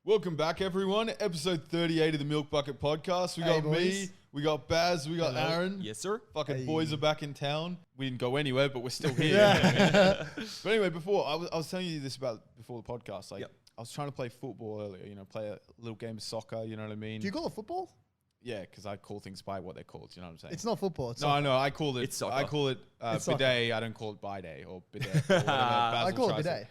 Welcome back, everyone. Episode 38 of the Milk Bucket Podcast. We got me, we got Baz, we got Aaron. Yes, sir. Fucking boys are back in town. We didn't go anywhere, but we're still here. But anyway, before I was telling you this before the podcast. Like, I was trying to play football earlier. You know, play a little game of soccer. You know what I mean? Do you call it football? Yeah, because I call things by what they're called. You know what I'm saying? It's not football. It's no, soccer. I know. I call it. It's soccer. I call it bidet. I don't call it bidet or bidet. Or whatever. I call it bidet.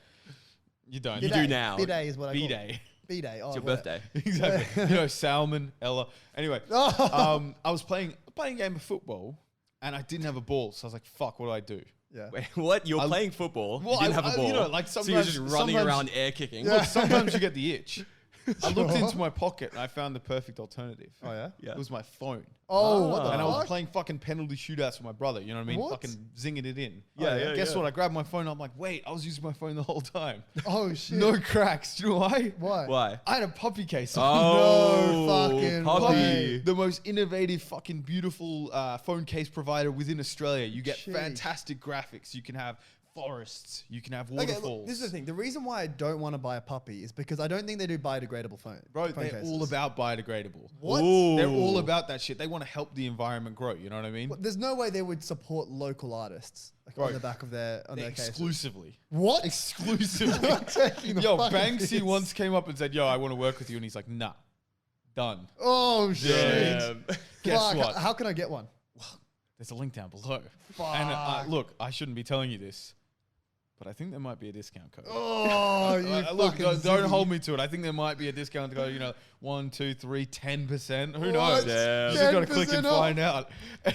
You don't. You do now. Bidet is what I call bidet. it. B-Day. Oh, It's your birthday. Exactly. You know, Salmon, Ella. Anyway, I was playing a game of football and I didn't have a ball. So I was like, fuck, what do I do? Yeah. Wait, what? You're playing football? Well, you didn't have a ball? You know, like so you're just running sometimes- around air kicking? Look, sometimes you get the itch. I looked into my pocket and I found the perfect alternative. Oh, yeah? Yeah. It was my phone. Oh, what the And I was fuck? playing fucking penalty shootouts with my brother. You know what I mean? What? Fucking zinging it in. Yeah, Guess what? I grabbed my phone and I'm like, wait, I was using my phone the whole time. Oh, shit. No cracks. Do you know why? Why? Why? I had a puppy case. Oh, No fucking puppy. way. The most innovative, fucking beautiful phone case provider within Australia. You get Sheesh. fantastic graphics. You can have forests. You can have Okay, waterfalls. look, this is the thing. The reason why I don't want to buy a puppy is because I don't think they do biodegradable phone. Bro, phone they're cases. all about biodegradable. What? Ooh. They're all about that shit. They want to help the environment grow. You know what I mean? What? There's no way they would support local artists like, Bro, on the back of their cases. Exclusively. What? Exclusively. Taking the Yo, fucking Banksy piss. once came up and said, yo, I want to work with you. And he's like, nah. Done. Oh, shit. Damn. Guess Fuck, what? How can I get one? There's a link down below. Fuck. And look, I shouldn't be telling you this, but I think there might be a discount code. Oh, you Look, fucking don't ziggy. hold me to it. I think there might be a discount code, 1, 2, 3, 10%. Who What? knows? Damn. You just got to click 10% and off. find out.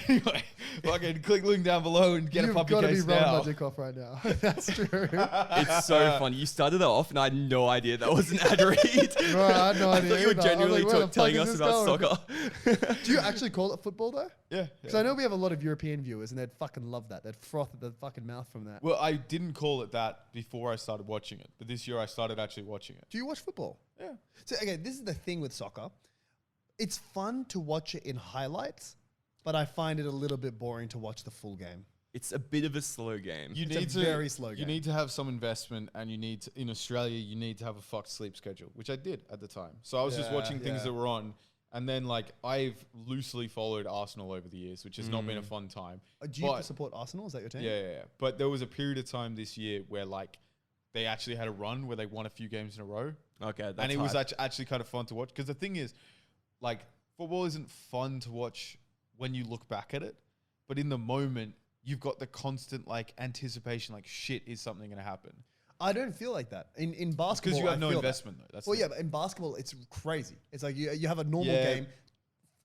Anyway, fucking click link down below and get You've a puppy got to be case rolling now. my dick off right now. That's true. It's so funny. You started that off, and I had no idea that was an ad read. Bro, I had no I idea thought you were either. I was genuinely like, where the telling fuck us is about this soccer. Do you actually call it football though? Yeah. Because I know we have a lot of European viewers and they'd fucking love that. They'd froth at the fucking mouth from that. Well, I didn't call it that before I started watching it, but this year I started actually watching it. Do you watch football? Yeah. So, okay, this is the thing with soccer. It's fun to watch it in highlights, but I find it a little bit boring to watch the full game. It's a bit of a slow game. You It's need a to very slow You game. need to have some investment, and you need to, in Australia, you need to have a fucked sleep schedule, which I did at the time. So I was just Yeah, watching things yeah. that were on, and then like I've loosely followed Arsenal over the years, which has not been a fun time. Do you But- support Arsenal? Is that your team? Yeah. But there was a period of time this year where like they actually had a run where they won a few games in a row, Okay, that's and it was hype. actually kind of fun to watch. Because the thing is, like football isn't fun to watch when you look back at it, but in the moment you've got the constant like anticipation, like shit, is something going to happen? I don't feel like that. In basketball, Because you have I no feel that. investment though. That's Well, the- yeah, but in basketball, it's crazy. It's like you have a normal Yeah. game,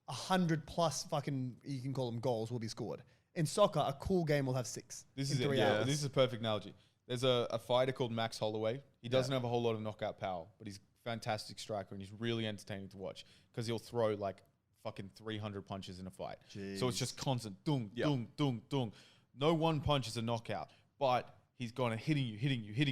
100 plus fucking, you can call them goals, will be scored. In soccer, a cool game will have 6 This in is it. 3 Yeah, hours. this is a perfect analogy. There's a fighter called Max Holloway. He doesn't have a whole lot of knockout power, but he's a fantastic striker and he's really entertaining to watch because he'll throw like fucking 300 punches in a fight. So it's just constant dung, Yep. dung, dung, dung. No one punch is a knockout, but he's gone and hitting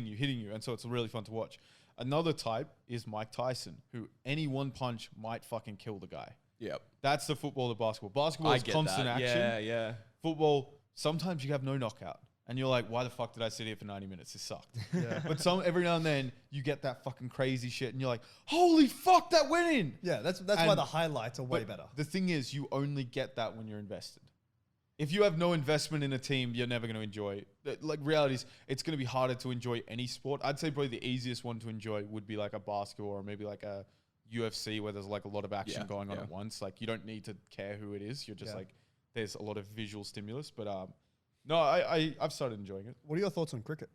you. And so it's really fun to watch. Another type is Mike Tyson, who any one punch might fucking kill the guy. Yep. That's the football to basketball. Basketball I is get constant that. action. Yeah. Football, sometimes you have no knockout. And you're like, why the fuck did I sit here for 90 minutes? This sucked. Yeah. But every now and then you get that fucking crazy shit and you're like, holy fuck, that went in. Yeah, that's why And- the highlights are way But better. The thing is, you only get that when you're invested. If you have no investment in a team, you're never going to enjoy it. Like reality is, it's going to be harder to enjoy any sport. I'd say probably the easiest one to enjoy would be like a basketball or maybe like a UFC where there's like a lot of action Yeah, going on yeah. at once. Like you don't need to care who it is. You're just Yeah. like, there's a lot of visual stimulus. But no, I've started enjoying it. What are your thoughts on cricket?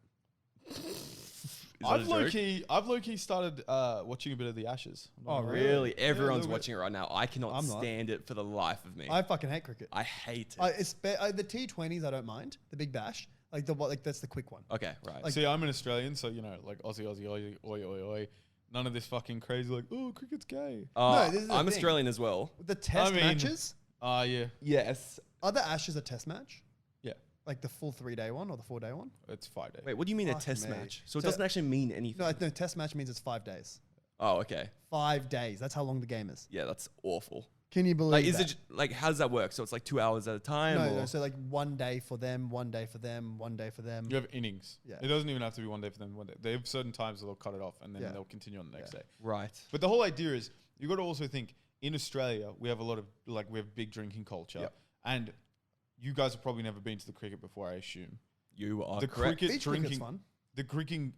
I've low key started watching a bit of the Ashes. I'm not Oh, gonna lie. Really? Yeah, Everyone's a little bit. watching it right now. I cannot I'm not. stand it for the life of me. I fucking hate cricket. I hate it. The T20s, I don't mind. The Big Bash, like that's the quick one. Okay, right. Like- See, I'm an Australian, so like Aussie, oi. None of this fucking crazy like, oh, cricket's gay. No, this is the I'm thing. Australian as well. The test mean- matches, Yeah, Yes. are the Ashes a test match? yeah. Like the full 3-day one or the 4-day one? It's 5 days. Wait, what do you mean a Fuck test me. match? So it So- doesn't actually mean anything. No, test match means it's 5 days. Oh, okay. 5 days. That's how long the game is. Yeah, that's awful. Can you believe Like, is that? it like how does that work? So it's like 2 hours at a time. No, or? no. So like 1 day for them, 1 day for them, 1 day for them. You have innings. Yeah. It doesn't even have to be 1 day for them. 1 day. They have certain times that they'll cut it off and then Yeah. they'll continue on the next day. Right. But the whole idea is you got to also think in Australia we have a lot of we have big drinking culture, Yep. and you guys have probably never been to the cricket before, I assume. You are The correct. cricket Beach cricket's drinking, fun. the cricking.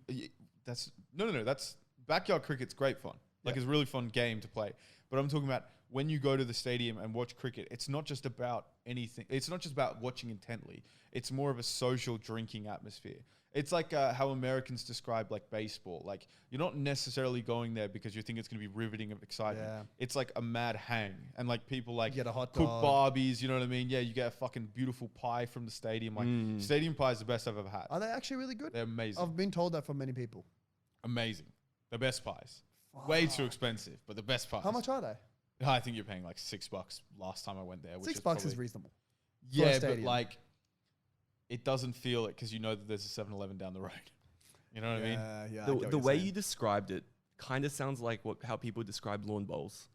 That's no. That's backyard cricket's great fun. Like it's a really fun game to play. But I'm talking about when you go to the stadium and watch cricket. It's not just about anything. It's not just about watching intently. It's more of a social drinking atmosphere. It's like how Americans describe like baseball. Like you're not necessarily going there because you think it's going to be riveting and exciting. Yeah. It's like a mad hang, and like people like You get a hot cook dog. barbies. You know what I mean? Yeah, you get a fucking beautiful pie from the stadium. Like stadium pie is the best I've ever had. Are they actually really good? They're amazing. I've been told that from many people. Amazing. The best pies. Way too expensive, but the best pies. How much are they? I think you're paying like $6 last time I went there. Which $6 probably, is reasonable. for a Yeah, but stadium. like, it doesn't feel it because you know that there's a 7-Eleven down the road. You know what I mean? Yeah, I get The, what the you're way saying. you described it kind of sounds like how people describe lawn bowls.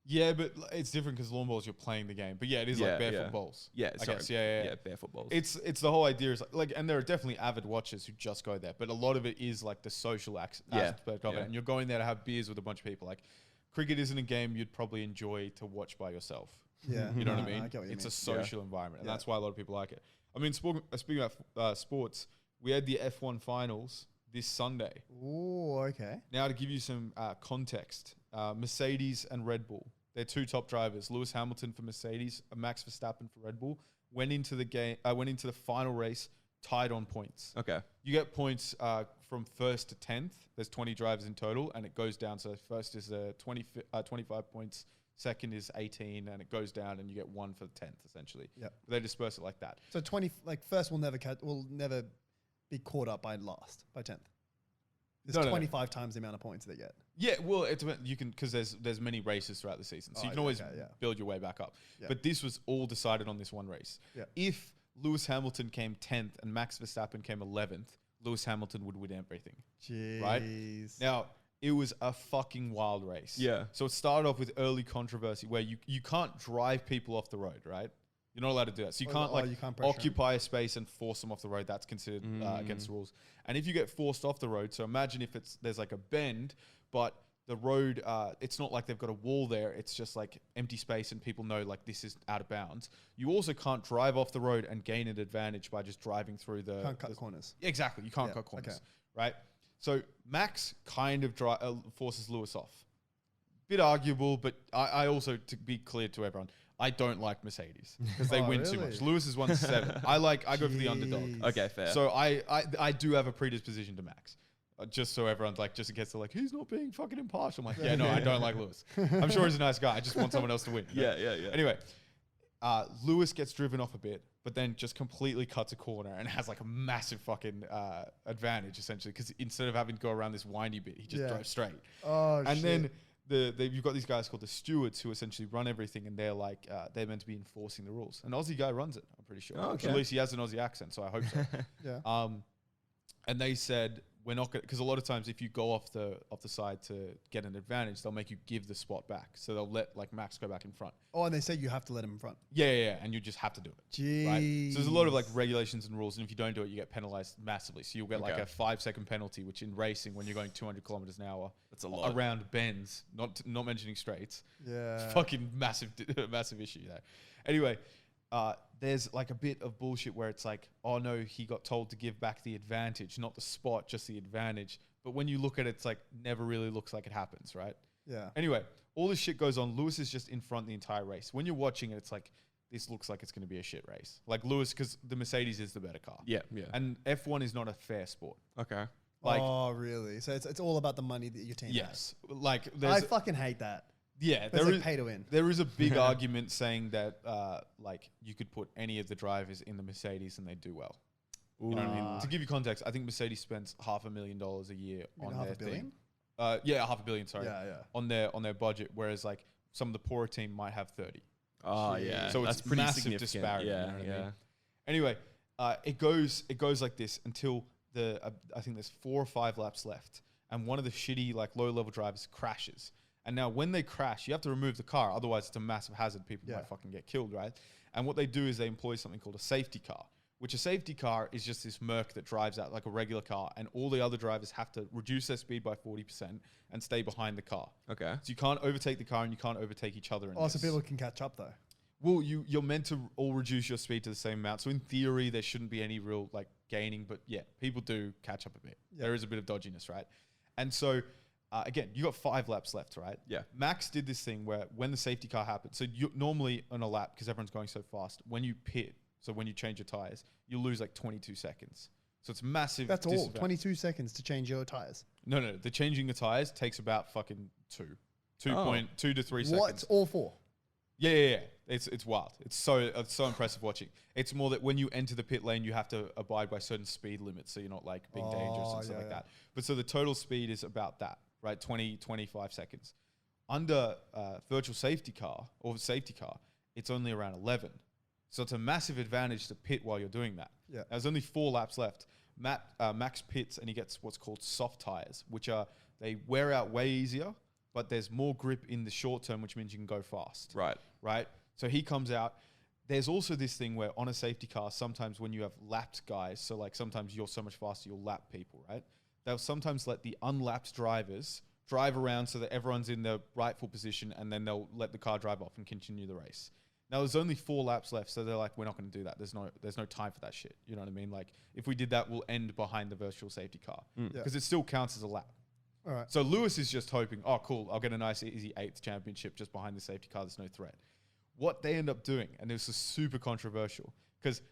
Yeah, but it's different because lawn bowls you're playing the game. But yeah, it is Yeah, like barefoot yeah. bowls. Yeah, I sorry. guess. Yeah. Barefoot bowls. It's the whole idea is like, and there are definitely avid watchers who just go there, but a lot of it is like the social aspect of yeah. it, and you're going there to have beers with a bunch of people. Like, cricket isn't a game you'd probably enjoy to watch by yourself. Yeah, You know what I no, mean? get what you It's mean. a social environment, and Yeah. that's why a lot of people like it. I mean, speaking about sports, we had the F1 finals this Sunday. Oh, okay. Now, to give you some context, Mercedes and Red Bull, their two top drivers, Lewis Hamilton for Mercedes, and Max Verstappen for Red Bull, went into the final race tied on points. Okay. You get points from first to 10th. There's 20 drivers in total, and it goes down. So first is 25 points. Second is 18, and it goes down, and you get 1 for the 10th, essentially. Yep. They disperse it like that. So 20, like first will never be caught up by last, by 10th. There's No. 25 times the amount of points they get. Yeah, well, you can because there's many races throughout the season, so you can always build your way back up. Yeah. But this was all decided on this one race. Yeah. If Lewis Hamilton came 10th and Max Verstappen came 11th, Lewis Hamilton would win everything. Jeez. Right? Now, it was a fucking wild race. Yeah. So it started off with early controversy where you can't drive people off the road, right? You're not allowed to do that. So you can't you can't pressure 'em. occupy a space and force them off the road. That's considered against the rules. And if you get forced off the road, so imagine if there's like a bend, but the road, it's not like they've got a wall there. It's just like empty space and people know like this is out of bounds. You also can't drive off the road and gain an advantage by just driving through the... Can't cut corners. Exactly. You can't Yeah, cut corners, okay. right? So Max kind of forces Lewis off. Bit arguable, but I also, to be clear to everyone, I don't like Mercedes because they Oh, win too really? much. Lewis is 1-7. I go for the underdog. Jeez. Okay, fair. So I do have a predisposition to Max. Just so everyone's like, just in case they're like, he's not being fucking impartial. I'm like, yeah, no, I don't like Lewis. I'm sure he's a nice guy. I just want someone else to win. yeah. Anyway, Lewis gets driven off a bit, but then just completely cuts a corner and has like a massive fucking advantage essentially because instead of having to go around this windy bit, he just Yeah. drove straight. Oh, And shit. then you've got these guys called the stewards who essentially run everything, and they're like they're meant to be enforcing the rules. An Aussie guy runs it, I'm pretty sure. Oh, okay. At least he has an Aussie accent, so I hope so. Yeah. And they said we're not going because a lot of times if you go off the side to get an advantage, they'll make you give the spot back. So they'll let like Max go back in front. Oh, and they say you have to let him in front. Yeah, and you just have to do it. Jeez. Right? So there's a lot of like regulations and rules, and if you don't do it, you get penalized massively. So you'll get like Okay. a 5-second penalty, which in racing, when you're going 200 kilometers an hour, That's a lot. around bends, not mentioning straights, Yeah. fucking massive issue there. Anyway, there's like a bit of bullshit where it's like, oh no, he got told to give back the advantage, not the spot, just the advantage. But when you look at it, it's like never really looks like it happens, right? Yeah. Anyway, all this shit goes on. Lewis is just in front the entire race. When you're watching it, it's like, this looks like it's going to be a shit race. Like Lewis, because the Mercedes is the better car. Yeah. And F1 is not a fair sport. Okay. Like, oh, really? So it's all about the money that your team has. yes. Like, I there's, fucking hate that. yeah, It's there like is, pay to win. there is a big argument saying that, like, you could put any of the drivers in the Mercedes and they do well. You know what I mean? To give you context, I think Mercedes spends $500,000 a year You mean on $500 their million? thing. Yeah, $500 million. Sorry, Yeah, yeah. on their budget. Whereas like some of the poorer team might have 30. Oh, yeah. So that's it's pretty massive significant. disparity, Yeah, you know what I yeah. mean? Anyway, it goes like this until I think there's 4 or 5 laps left, and one of the shitty like low level drivers crashes, And now when they crash, you have to remove the car. Otherwise, it's a massive hazard. People might fucking get killed, right? And what they do is they employ something called a safety car, which a safety car is just this Merc that drives out like a regular car. And all the other drivers have to reduce their speed by 40% and stay behind the car. Okay. So you can't overtake the car and you can't overtake each other. So people can catch up though. Well, you're meant to all reduce your speed to the same amount. So in theory, there shouldn't be any real like gaining. But yeah, people do catch up a bit. Yeah. There is a bit of dodginess, right? And so... again, you got 5 laps left, right? Yeah. Max did this thing where when the safety car happened, so you normally on a lap, because everyone's going so fast, when you pit, so when you change your tires, you lose like 22 seconds. So it's massive. That's all. 22 seconds to change your tires. No. The changing the tires takes about fucking 2.2 to 3 seconds. What's all for? Yeah. It's wild. It's so impressive watching. It's more that when you enter the pit lane, you have to abide by certain speed limits, so you're not like being dangerous and stuff like that. But so the total speed is about that. Right, 25 seconds. Under virtual safety car or safety car, it's only around 11. So it's a massive advantage to pit while you're doing that. Yeah. There's only 4 laps left. Max pits and he gets what's called soft tires, which they wear out way easier, but there's more grip in the short term, which means you can go fast. Right. So he comes out. There's also this thing where on a safety car, sometimes when you have lapped guys, so like sometimes you're so much faster, you'll lap people, right? They'll sometimes let the unlapped drivers drive around so that everyone's in their rightful position, and then they'll let the car drive off and continue the race. Now there's only 4 laps left, so they're like, we're not going to do that. There's no time for that shit. You know what I mean? Like if we did that, we'll end behind the virtual safety car because it still counts as a lap. All right. So Lewis is just hoping, oh cool, I'll get a nice easy 8th championship just behind the safety car. There's no threat. What they end up doing, and this is super controversial, because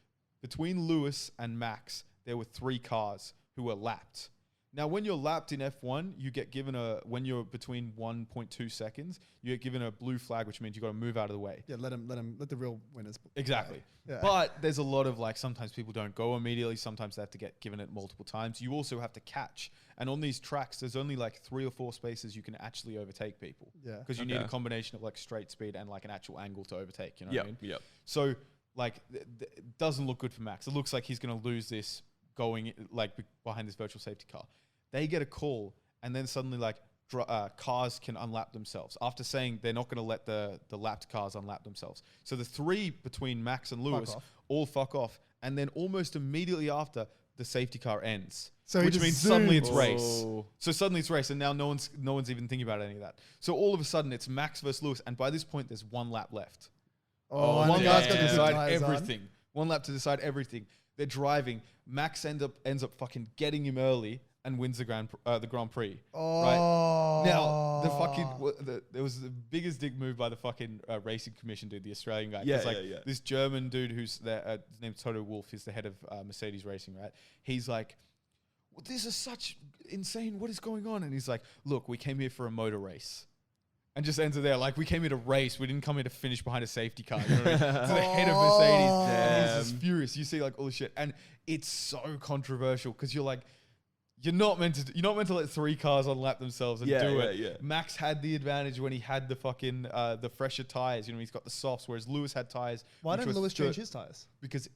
between Lewis and Max, there were 3 cars who were lapped. Now, when you're lapped in F1, you get given when you're between 1.2 seconds, you get given a blue flag, which means you got to move out of the way. Yeah, let the real winners. Exactly. Yeah. But there's a lot of like, sometimes people don't go immediately. Sometimes they have to get given it multiple times. You also have to catch. And on these tracks, there's only like 3 or 4 spaces you can actually overtake people. Yeah. Because you need a combination of like straight speed and like an actual angle to overtake. You know what I mean? Yep. So like, it doesn't look good for Max. It looks like he's going to lose this going like behind this virtual safety car. They get a call, and then suddenly, like, cars can unlap themselves after saying they're not going to let the lapped cars unlap themselves. So the 3 between Max and Lewis all fuck off, and then almost immediately after, the safety car ends. So which means suddenly it's race. So suddenly it's race, and now no one's even thinking about any of that. So all of a sudden, it's Max versus Lewis, and by this point, there's 1 lap left. One lap to decide everything. 1 lap to decide everything. They're driving. Max ends up fucking getting him early and wins the Grand Prix. Right now, there was the biggest dick move by the fucking racing commission dude, the Australian guy. This German dude who's there, his name's Toto Wolff, he's the head of Mercedes Racing, right? He's like, well, this is such insane. What is going on? And he's like, look, we came here for a motor race. And just ends it there. Like, we came here to race. We didn't come here to finish behind a safety car. You know what I mean? So the head of Mercedes is just furious. You see like all this shit. And it's so controversial because you're like, you're not meant to let 3 cars unlap themselves and do it. Yeah. Max had the advantage when he had the fucking the fresher tires. You know, he's got the softs, whereas Lewis had tires. Why didn't Lewis change his tires? Because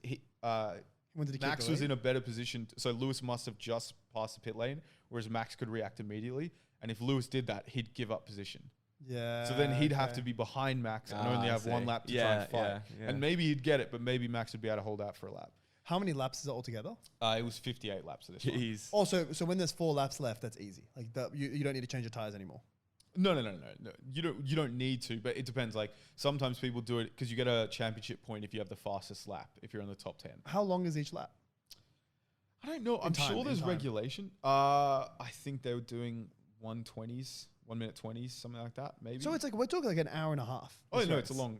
Max was in a better position. So Lewis must have just passed the pit lane, whereas Max could react immediately. And if Lewis did that, he'd give up position. Yeah. So then he'd have to be behind Max and only have 1 lap to try and fight. Yeah. And maybe he'd get it, but maybe Max would be able to hold out for a lap. How many laps is it altogether? It was 58 laps of this one. Oh, so when there's 4 laps left, that's easy. Like you don't need to change your tires anymore. No. You don't need to, but it depends. Like sometimes people do it because you get a championship point if you have the fastest lap, if you're in the top 10. How long is each lap? I don't know. I'm sure there's regulation. I think they were doing 1:20s. 1 minute 20s, something like that, maybe. So it's like we're talking like an hour and a half. Oh no, it's a long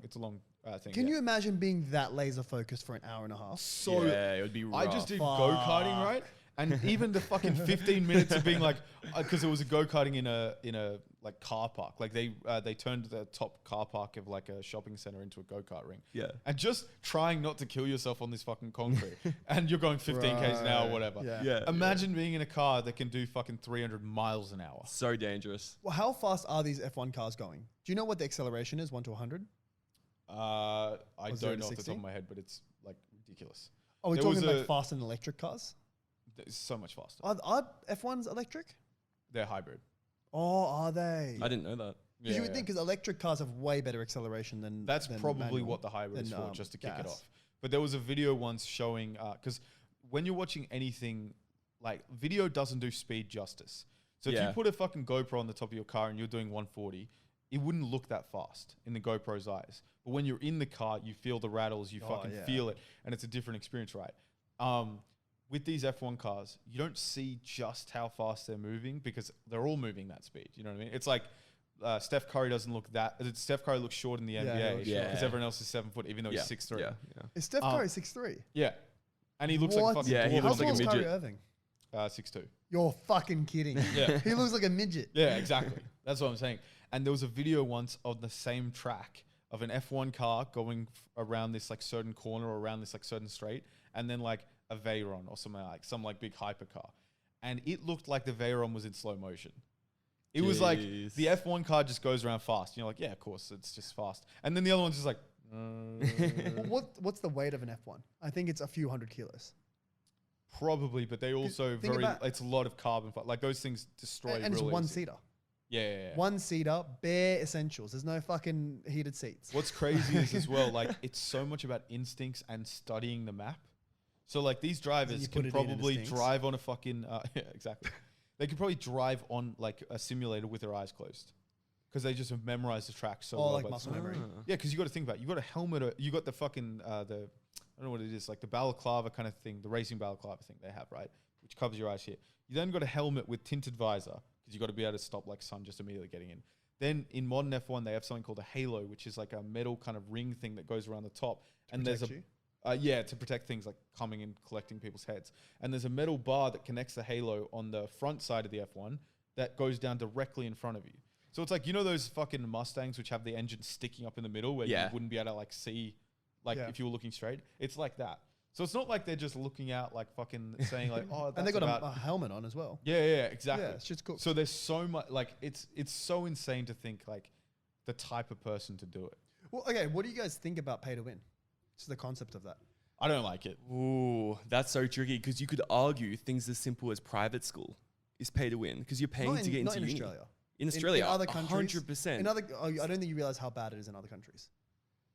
thing. Can you imagine being that laser focused for an hour and a half? So it would be rough. I just did go-karting, right? And even the fucking 15 minutes of being like, because it was a go-karting in a like car park. Like they turned the top car park of like a shopping center into a go-kart ring. Yeah. And just trying not to kill yourself on this fucking concrete. And you're going 15 k's an hour or whatever. Yeah. Imagine being in a car that can do fucking 300 miles an hour. So dangerous. Well, how fast are these F1 cars going? Do you know what the acceleration is, 1 to 100? I don't know off the top of my head, but it's like ridiculous. Are we talking like fast and electric cars? It's so much faster. Are F1s electric? They're hybrid. Oh, are they? I didn't know that. Because you would Yeah. think, because electric cars have way better acceleration than That's than probably manual, what the hybrid is than, for, just to kick it gas. off. But there was a video once showing, because when you're watching anything, like video doesn't do speed justice. So if Yeah. you put a fucking GoPro on the top of your car and you're doing 140, it wouldn't look that fast in the GoPro's eyes. But when you're in the car, you feel the rattles, you fucking yeah. feel it, and it's a different experience, right? With these F1 cars, you don't see just how fast they're moving because they're all moving that speed. You know what I mean? It's like Steph Curry doesn't look that. Steph Curry looks short in the Yeah, he NBA looks because short. everyone else is 7 foot, even though Yeah. he's 6'3". Yeah. Is Steph Curry 6'3"? Yeah. And he looks like a fucking Yeah, he dwarf. How looks like a tall is Kyrie midget. Irving? 6'2". You're fucking kidding. Yeah. He looks like a midget. Yeah, exactly. That's what I'm saying. And there was a video once on the same track of an F1 car going around this like certain corner or around this like certain straight, and then like a Veyron or something like some like big hypercar, and it looked like the Veyron was in slow motion. It was like Jeez. the F1 car just goes around fast. You're like, yeah, of course, it's just fast. And then the other one's just like, What's the weight of an F1? I think it's a few hundred kilos. probably, but they also think about- it's a lot of carbon. Like those things destroy. And it's real one easy. seater. Yeah. One seater, bare essentials. There's no fucking heated seats. What's crazy is as well, like it's so much about instincts and studying the map. So like these drivers you can put it in and it probably stinks. drive on a fucking yeah, exactly. They could probably drive on like a simulator with their eyes closed because they just have memorized the track so well. like by muscle the- memory. Yeah, because you got to think about it. You got a helmet. You got the fucking the I don't know what it is, like the balaclava kind of thing, the racing balaclava thing they have, right, which covers your eyes here. You then got a helmet with tinted visor because you got to be able to stop like sun just immediately getting in. Then in modern F1 they have something called a halo, which is like a metal kind of ring thing that goes around the top, and there's a Protect you. yeah, to protect things like coming and collecting people's heads. And there's a metal bar that connects the halo on the front side of the F1 that goes down directly in front of you. So it's like, you know those fucking Mustangs which have the engine sticking up in the middle where Yeah. you wouldn't be able to like see, like Yeah. if you were looking straight? It's like that. So it's not like they're just looking out like fucking saying like, oh, that's And they got about... a helmet on as well. yeah, exactly. Yeah, it's just cool. So there's so much, like it's so insane to think like the type of person to do it. Well, okay, what do you guys think about pay to win? Just the concept of that. I don't like it. Ooh, that's so tricky because you could argue things as simple as private school is pay to win because you're paying to get not into in uni. Australia. In Australia, in other countries, 100%. In other, I don't think you realize how bad it is in other countries.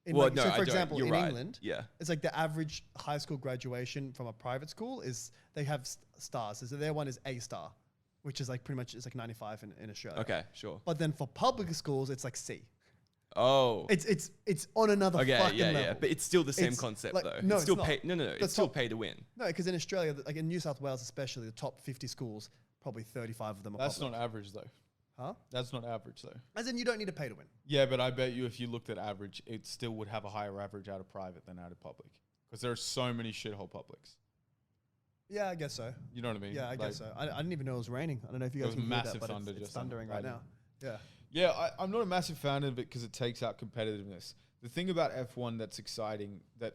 Well, no, so I for don't. example, You're in right. England, Yeah. it's like the average high school graduation from a private school is they have stars. So their one is A star, which is like pretty much it's like 95 in Australia. Okay, sure. But then for public schools, it's like C. Oh. It's on another Okay, fucking yeah, level. yeah. But it's still the same It's concept like- though. no, it's still it's not. pay. No, The it's still top- pay to win. No, because in Australia, like in New South Wales especially, the top 50 schools, probably 35 of them are That's public. not average though. Huh? That's not average though. As in, you don't need to pay to win. Yeah, but I bet you if you looked at average, it still would have a higher average out of private than out of public. Because there are so many shithole publics. Yeah, I guess so. You know what I mean? Yeah, I guess so. I didn't even know it was raining. I don't know if you There guys was can hear massive that, but thunder it's just thundering then. right now. Yeah. Yeah, I'm not a massive fan of it because it takes out competitiveness. The thing about F1 that's exciting, that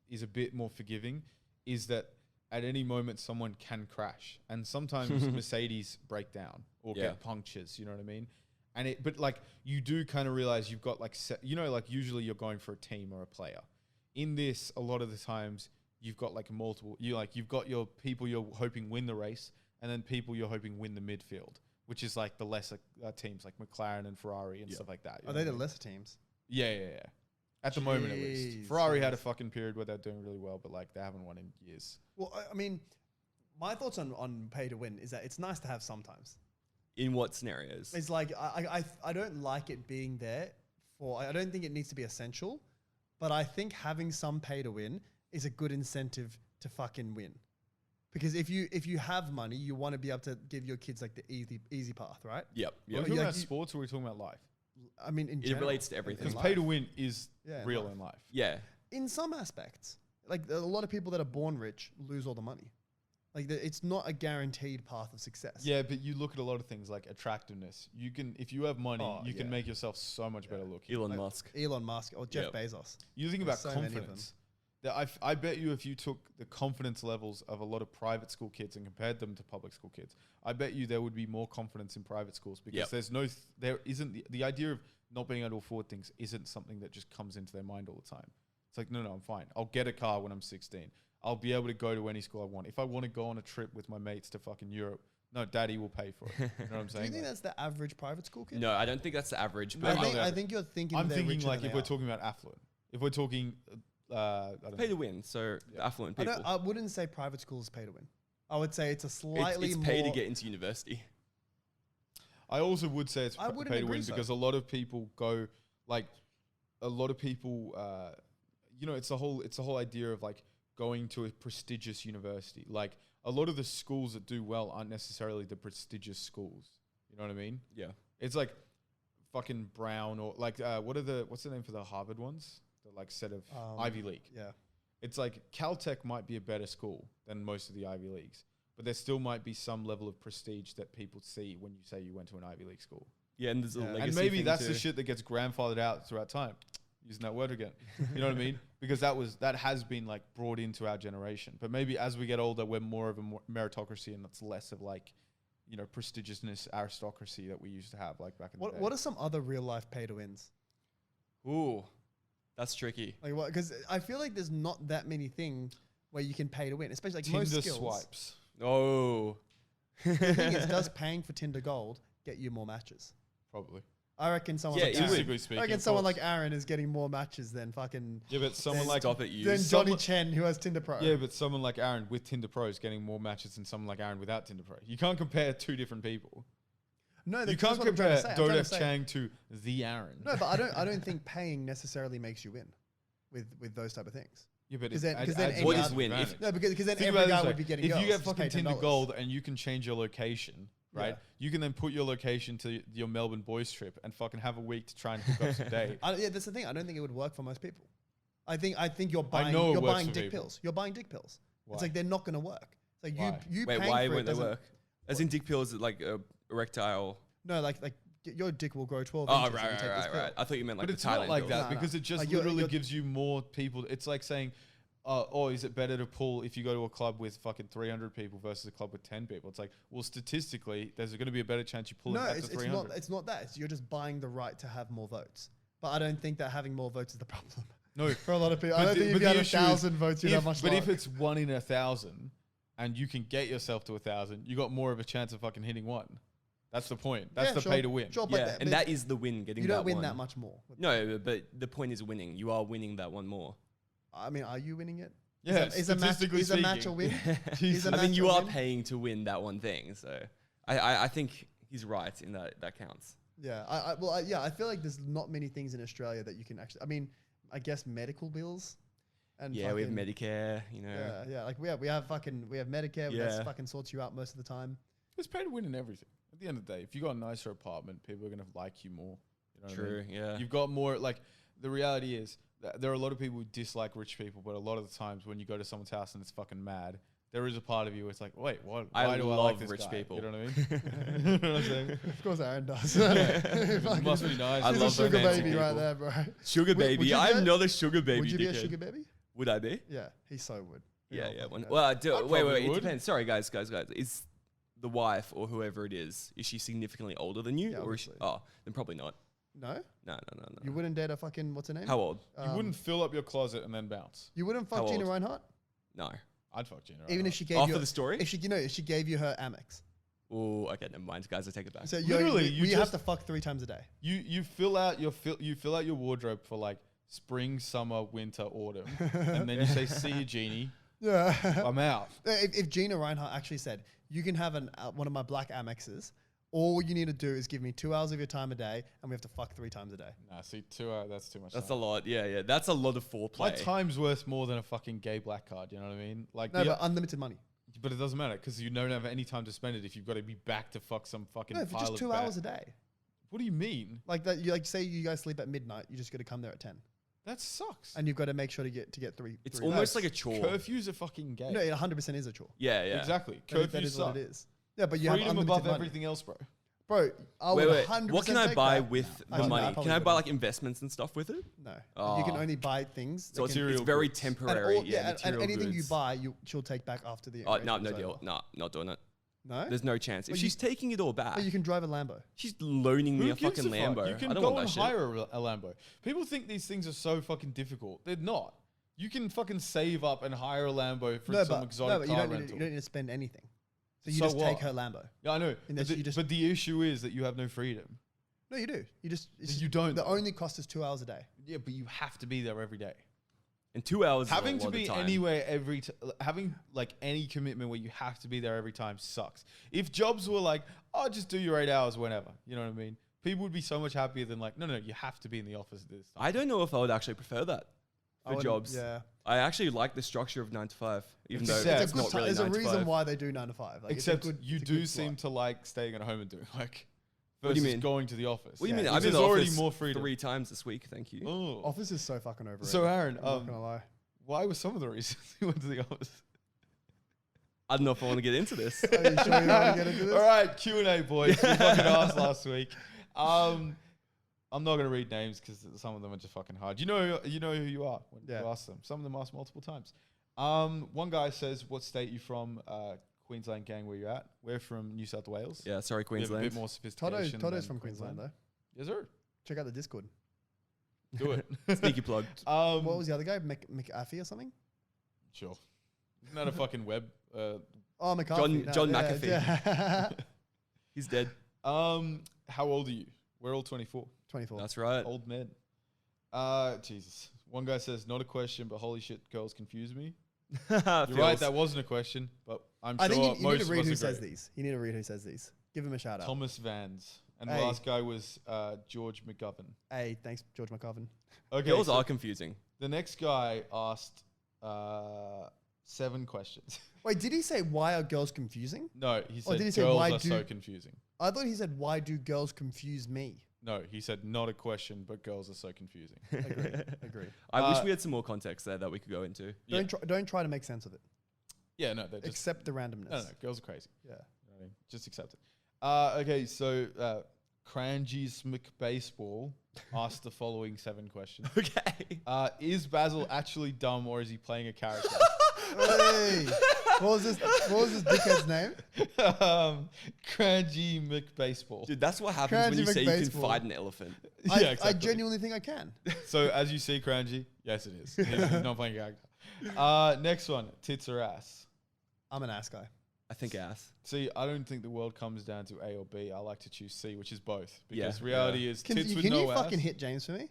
is a bit more forgiving, is that at any moment someone can crash. And sometimes Mercedes break down or Yeah. get punctures, you know what I mean? But like you do kind of realize you've got like, like usually you're going for a team or a player. In this, a lot of the times you've got like multiple, you've got your people you're hoping win the race and then people you're hoping win the midfield, which is like the lesser teams like McLaren and Ferrari and stuff like that. you Are know they what I the mean? lesser teams? Yeah. At the moment, at least. Jeez, Ferrari had a jeez. fucking period where they're doing really well, but like they haven't won in years. Well, I mean, my thoughts on pay to win is that it's nice to have sometimes. In what scenarios? It's like I don't like it being there for. I don't think it needs to be essential, but I think having some pay to win is a good incentive to fucking win. Because if you have money, you want to be able to give your kids like the easy path, right? Yep. Are we Yep. talking Yeah, about you- sports or are we talking about life? I mean, in It general, relates to everything. Because in pay to life. win is Yeah, in real life. in life. Yeah. In some aspects, like a lot of people that are born rich lose all the money. Like it's not a guaranteed path of success. Yeah, but you look at a lot of things like attractiveness. You can, if you have money, Oh, you can yeah. make yourself so much better looking. Elon Like Musk. Elon Musk or Jeff Yep. Bezos. You think There's about so many of them. confidence. That I bet you if you took the confidence levels of a lot of private school kids and compared them to public school kids, I bet you there would be more confidence in private schools because Yep. there's no, there isn't the idea of not being able to afford things isn't something that just comes into their mind all the time. It's like, no, I'm fine. I'll get a car when I'm 16. I'll be able to go to any school I want. If I want to go on a trip with my mates to fucking Europe, no, daddy will pay for it. You know what I'm Do saying? you think Like, that's the average private school kid? No, I don't think that's the average. No, But I think you're thinking. I'm they're thinking richer like than if they we're are. talking about affluent, if we're talking, I don't pay know. to win. So the affluent I, people. I wouldn't say private schools pay to win. I would say it's a slightly It's more. pay to get into university. I also would say it's I wouldn't pay to agree win so. because a lot of people go like, a lot of people, you know, it's the whole idea of like going to a prestigious university. Like a lot of the schools that do well aren't necessarily the prestigious schools. You know what I mean? Yeah. It's like fucking Brown or like what's the name for the Harvard ones? The like set of Ivy League. Yeah. It's like Caltech might be a better school than most of the Ivy Leagues, but there still might be some level of prestige that people see when you say you went to an Ivy League school. Yeah, and there's a Yeah. legacy And maybe thing that's the too. shit that gets grandfathered out throughout time. Using that word again. You know what I mean? Because that has been like brought into our generation. But maybe as we get older, we're more of a meritocracy and it's less of like, you know, prestigiousness, aristocracy that we used to have like back in the day. What are some other real life pay to wins? Ooh, that's tricky. Like what? Because I feel like there's not that many things where you can pay to win, especially like Tinder most skills. swipes? Oh. The thing is, does paying for Tinder Gold get you more matches? Probably. I reckon someone Yeah, like it Aaron, would. Statistically speaking, I reckon of someone course. like Aaron is getting more matches than fucking Yeah, but someone Then like Stop it, you. than Someone- Johnny Chen who has Tinder Pro. yeah, but someone like Aaron with Tinder Pro is getting more matches than someone like Aaron without Tinder Pro. You can't compare two different people. No, You that's can't what I'm trying to compare say. I'm trying to Dodef say- Chang to the Aaron. No, but I don't think paying necessarily makes you win with those type of things. Yeah, but 'Cause it then- 'cause adds then an any What is other win? advantage. No, because then Think every about it guy this would way. be getting If girls. you get just fucking pay Tinder $10. Gold and you can change your location, right? Yeah. You can then put your location to your Melbourne boys trip and fucking have a week to try and hook up some date. Yeah, that's the thing. I don't think it would work for most people. I think you're I buying know it you're works buying for dick people. pills. You're buying dick pills. Why? It's like they're not going to work. It's like Why? you Wait, paying why for it won't they doesn't- work? As in dick pills, like erectile. No, like your dick will grow 12 Oh, inches if you right. take this pill. I thought you meant like But the it's Thailand not like pills. that No, no. because it just Like you're- literally you're- gives you more people. It's like saying, oh, is it better to pull if you go to a club with fucking 300 people versus a club with 10 people? It's like, well, statistically, there's going to be a better chance you pull No, it at it's the 300. it's not that. You're just buying the right to have more votes. But I don't think that having more votes is the problem. No, For a lot of people, I But don't the- think if but you the had issue is 1,000 votes, you'd have much but luck. if it's 1 in 1,000 and you can get yourself to 1,000, you got more of a chance of fucking hitting one. That's the point. That's Yeah, the sure, pay to win. Sure, but Yeah, that- and but that is the win. Getting you don't that win one. that much more. No, but the point is winning. You are winning that one more. I mean, are you winning it? Yeah, is a match statistically is a match a speaking. win? Jesus. Is a I mean, match you a are win? paying to win that one thing. So I think he's right in that counts. Yeah, I feel like there's not many things in Australia that you can actually. I mean, I guess medical bills. And Yeah, we have fucking- Medicare. You know. Yeah, like we have Medicare. Yeah. That fucking sorts you out most of the time. There's pay to win in everything. At the end of the day, if you got a nicer apartment, people are going to like you more. You know what I True. mean? Yeah. You've got more, like, the reality is that there are a lot of people who dislike rich people, but a lot of the times when you go to someone's house and it's fucking mad, there is a part of you where it's like, wait, what? I Why do I love like this rich guy? people. You know what I mean? You know what I'm saying? Of course, Aaron does. It Fucking- must be nice. I He's love a sugar fancy baby right people. there, bro. Sugar Would baby. you I'm be not a sugar baby. Would you be a dickhead. sugar baby? Would I be? Yeah, he so would. Yeah, He yeah. fucking One, does. well, I wait. probably It would. depends. Sorry, guys. Is the wife or whoever it is she significantly older than you, Yeah, or is she? obviously. Oh, then probably not. No, No. you wouldn't date a fucking what's her name? How old? You wouldn't fill up your closet and then bounce. You wouldn't How fuck Gina old? Reinhardt, No. I'd fuck Gina. even if she gave After you the story? if she gave you her Amex. Oh, okay. Never mind, guys. I take it back. So Literally, you you have just- to fuck 3 times a day. you fill out your wardrobe for like spring, summer, winter, autumn, and then you say, "See you, Genie. Yeah. I'm out." If Gina Reinhardt actually said, you can have one of my black Amexes, all you need to do is give me 2 hours of your time a day, and we have to fuck 3 times a day. Nah, see, 2 hours. That's too much. That's a time. lot. Yeah. That's a lot of My foreplay. time's worth more than a fucking gay black card. You know what I mean? Like, No, but unlimited money. but it doesn't matter because you don't have any time to spend it if you've got to be back to fuck some fucking No, for pile just of 2 bat. hours a day. What do you mean? Like that, you like say you guys sleep at midnight, you just got to come there at 10, That sucks. and you've got to make sure to get 3. It's 3 almost hours. like a chore. Curfews are fucking gay. No, it 100% is a chore. Yeah. Exactly. That Curfews is what suck. it is. Yeah, but you Freedom have unlimited above money. everything else, bro. Bro, I would Wait. 100% What can I take buy that. with No, the actually, money? probably Can I buy wouldn't. like investments and stuff with it? No. You Oh. can only buy things. So that can, it's Material very goods. and temporary. all- and material anything you goods. buy, she'll take back after the. Oh, no engagement's deal. over. No, not doing it. No. There's no chance. If But she's taking it all back, But you can drive a Lambo. she's loaning me Who a gives fucking fuck? Lambo. You can I don't go want and that shit. hire a Lambo. People think these things are so fucking difficult. They're not. You can fucking save up and hire a Lambo for some exotic you car don't rental. need to spend anything. So you So just take what? her Lambo. Yeah, I know. And But then you just- but the issue is that you have no freedom. No, you do. You don't, The though. only cost is 2 hours a day. Yeah, but you have to be there every day. In 2 hours, Having is a to lot of be time. anywhere having like any commitment where you have to be there every time sucks. If jobs were like, oh, just do your 8 hours whenever, you know what I mean? People would be so much happier than like, no, you have to be in the office at this time. I don't know if I would actually prefer that I for wouldn't- jobs. Yeah. I actually like the structure of 9 to 5, even though Except- it's not really There's 9 a to reason 5. why they do 9 to 5. Like, Except it's a you it's a do good seem slot. to like staying at home and doing like What do you versus mean? going to the office. What do you mean? Yeah, I've been in there's the already office more freedom. 3 times this week. Thank you. Oh. Office is so fucking overrated. So Aaron, I'm not gonna lie. why were some of the reasons you went to the office? I don't know if I want to get into this. Are you sure you want to get into this? All right, Q&A, boys. We fucking asked last week. I'm not gonna read names because some of them are just fucking hard. You know who you are when Yeah. you ask them. Some of them ask multiple times. One guy says, "What state you from?" Queensland gang, where you at? We're from New South Wales. Yeah, sorry, We have a Queensland. bit more sophistication. Toto's than from Queensland though. Yes, sir. Check out the Discord. Do it. Sneaky plug. What was the other guy? McAfee or something? Sure. Isn't that a fucking web? Oh, McAfee. John yeah, McAfee. yeah. He's dead. How old are you? We're all 24. 24. That's right. Old men. Jesus. One guy says, not a question, but holy shit, girls confuse me. You're right, that wasn't a question, but I'm I sure think you most need to of read us who agree. says these. You need to read who says these. Give him a shout out. Thomas Vans. And Hey. the last guy was George McGovern. Hey, thanks, George McCoven. Okay, Girls so are confusing. the next guy asked 7 questions. Wait, did he say why are girls confusing? No, he Or said did he say girls why are do- so confusing. I thought he said why do girls confuse me? No, he said not a question, but girls are so confusing. Agree. I wish Uh, we had some more context there that we could go into. Yeah. Don't try to make sense of it. Yeah, no, they're just Accept the randomness. no, girls are crazy. Yeah. You know what I mean? Just accept it. Okay, so Crangy's McBaseball asked the following 7 questions. Okay. Is Basil actually dumb or is he playing a character? Hey, what was this dickhead's name? Crangy McBaseball. Dude, that's what happens when you Crangy say you can McBaseball. fight an elephant. Yeah, I exactly. genuinely think I can. So as you see, Crangy, yes, it is. He's not playing a character. Next one, tits or ass. I'm an ass guy. I think ass. See, I don't think the world comes down to A or B. I like to choose C, which is both. Yeah, Because reality is Can tits you, with can no you ass. fucking hit James for me?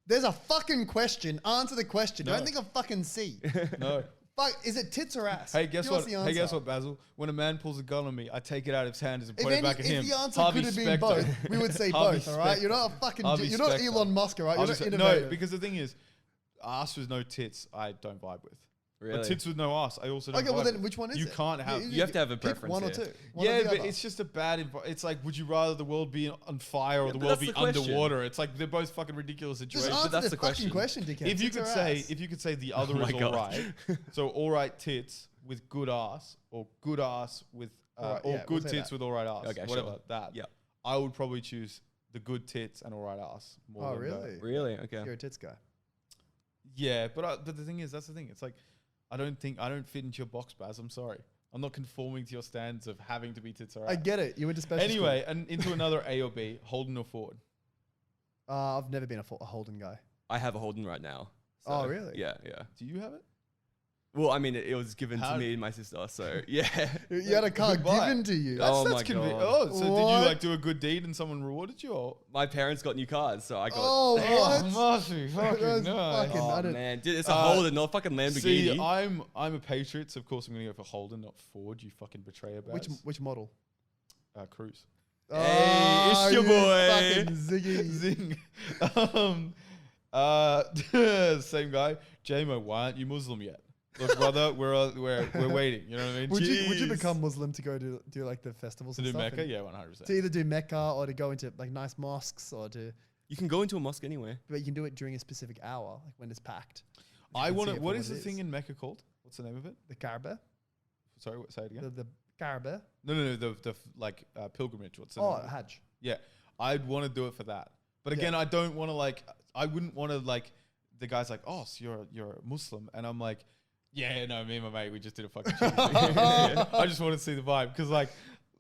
There's a fucking question. Answer the question. No. Don't think of fucking C. No. Fuck, is it tits or ass? Hey, guess Give us what? the Hey, guess answer. what, Basil? When a man pulls a gun on me, I take it out of his hands and If, point it back at him. if the answer Harvey could have been Specter. both, we would say Harvey both, all right? Specter. You're not a fucking... Harvey You're not Specter. Elon Musk, all right? You're Harvey not Specter. innovative. No, because the thing is, ass with no tits, I don't vibe with. Really? But tits with no ass, I also don't Okay, vibe well then with. which one is You it? can't have... You have to have a pick preference one or here. two. One or Yeah, the but other. it's just a bad... It's like, would you rather the world be on fire or Yeah, the but world that's be the question. underwater? It's like, they're both fucking ridiculous Just situations. answer that's the the fucking question. question, dickhead. If you Tits could or say, ass? if you could say the other my is all God. right, so all right tits with good ass, or good ass with, Alright, or yeah, good we'll say tits that. with all right ass, Okay, whatever sure. that. Yeah. I would probably choose the good tits and all right ass more. Oh, than really? Really? Okay. You're a tits guy. Yeah, but the thing is, that's the thing. It's like, I don't fit into your box, Baz. I'm sorry. I'm not conforming to your stands of having to be tits or ass. I get it. You went to special Anyway, and into another A or B, Holden or Ford. school. I've never been a Holden guy. I have a Holden right now. Oh, really? Yeah, yeah. Do you have it? Well, I mean, it was given How- to me and my sister, so yeah. You had a car Goodbye. given to you. Oh my convi- God. Oh, so did What? you like do a good deed and someone rewarded you? Or? My parents got new cars, so I got. Oh, what? must be fucking That's nice. fucking- I Oh don't- man, dude, it's a Uh, Holden, not a fucking Lamborghini. See, I'm a Patriot, so of course I'm gonna go for Holden, not Ford. You fucking betrayer, Baz. Which model? Cruise. Hey, it's your you boy. fucking Ziggy. Zing. Same guy. JMO, why aren't you Muslim yet? Look, brother, we're waiting. You know what I mean? Would you Jeez. become Muslim to go to do like the festivals to and do stuff? Mecca? and- Yeah, 100%. To either do Mecca or to go into like nice mosques or to, You can go into a mosque anyway. but you can do it during a specific hour, like when it's packed. I can want see to. it for What what is it the thing is. in Mecca called? What's the name of it? The Kaaba, Sorry, say it again. the Kaaba. No. The pilgrimage. What's the Oh, name of it? Hajj. Yeah, I'd want to do it for that. But Yeah. again, I don't want to like. I wouldn't want to like. The guy's like, oh, so you're a Muslim, and I'm like, yeah, no, me and my mate, we just did a fucking chicken thing. I just want to see the vibe because, like,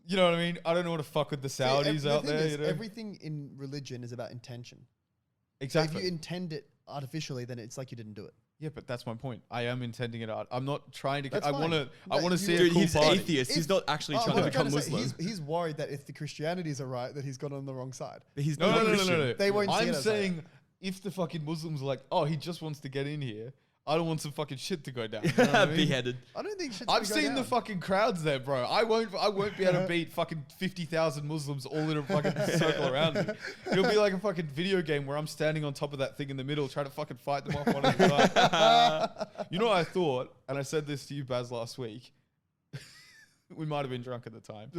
you know what I mean. I don't want to fuck with the Saudis the out thing there. is, You know? everything in religion is about intention. So Exactly. if you intend it artificially, then it's like you didn't do it. Yeah, but that's my point. I am intending it out. I'm not trying to. That's I fine. want to. I But want to you- see a Dude, cool he's party. atheist. He's not actually Oh, trying what to I'm trying become to say, Muslim. he's worried that if the Christianities are right, that he's gone on the wrong side. But he's No, not no, no, no, Christian. no, no. They won't see I'm it as saying if the fucking Muslims are like, oh, he just wants to get in here. I don't want some fucking shit to go down. You know what I mean? Beheaded. I don't think shit's I've gonna go seen the down. fucking crowds there, bro. I won't be able to beat fucking 50,000 Muslims all in a fucking circle around me. It'll be like a fucking video game where I'm standing on top of that thing in the middle trying to fucking fight them off one at a time. You know what I thought, and I said this to you, Baz, last week. We might have been drunk at the time.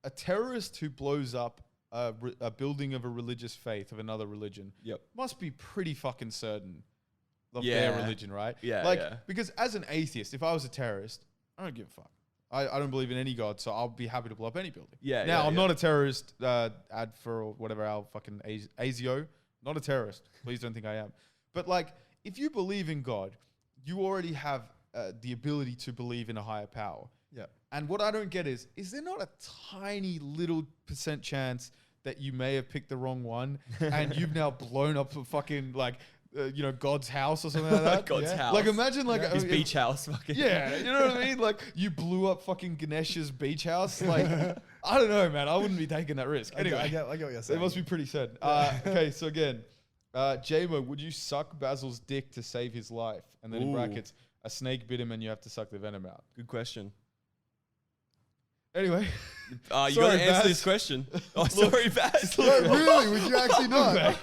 A terrorist who blows up a building of a religious faith of another religion Yep. must be pretty fucking certain of Yeah. their religion, right? Yeah, Like, yeah. because as an atheist, if I was a terrorist, I don't give a fuck. I don't believe in any god, so I'll be happy to blow up any building. Yeah, Now, yeah, I'm yeah. not a terrorist ad for whatever our fucking ASIO. Not a terrorist. Please don't think I am. But like, if you believe in God, you already have the ability to believe in a higher power. Yeah. And what I don't get is there not a tiny little % chance that you may have picked the wrong one and you've now blown up a fucking God's house or something like that? God's house. Like imagine like His beach house. Fucking. yeah, you know what I mean? Like you blew up fucking Ganesh's beach house. Like I don't know, man. I wouldn't be taking that risk. Anyway, I get what you're it saying. must be pretty sad. Okay, so again, J-Mo, would you suck Basil's dick to save his life? And then in Ooh. brackets, a snake bit him and you have to suck the venom out. Good question. Anyway, You Sorry, got to answer Baz. this question. Oh, sorry, Baz. Wait, really? Would you actually not? mate.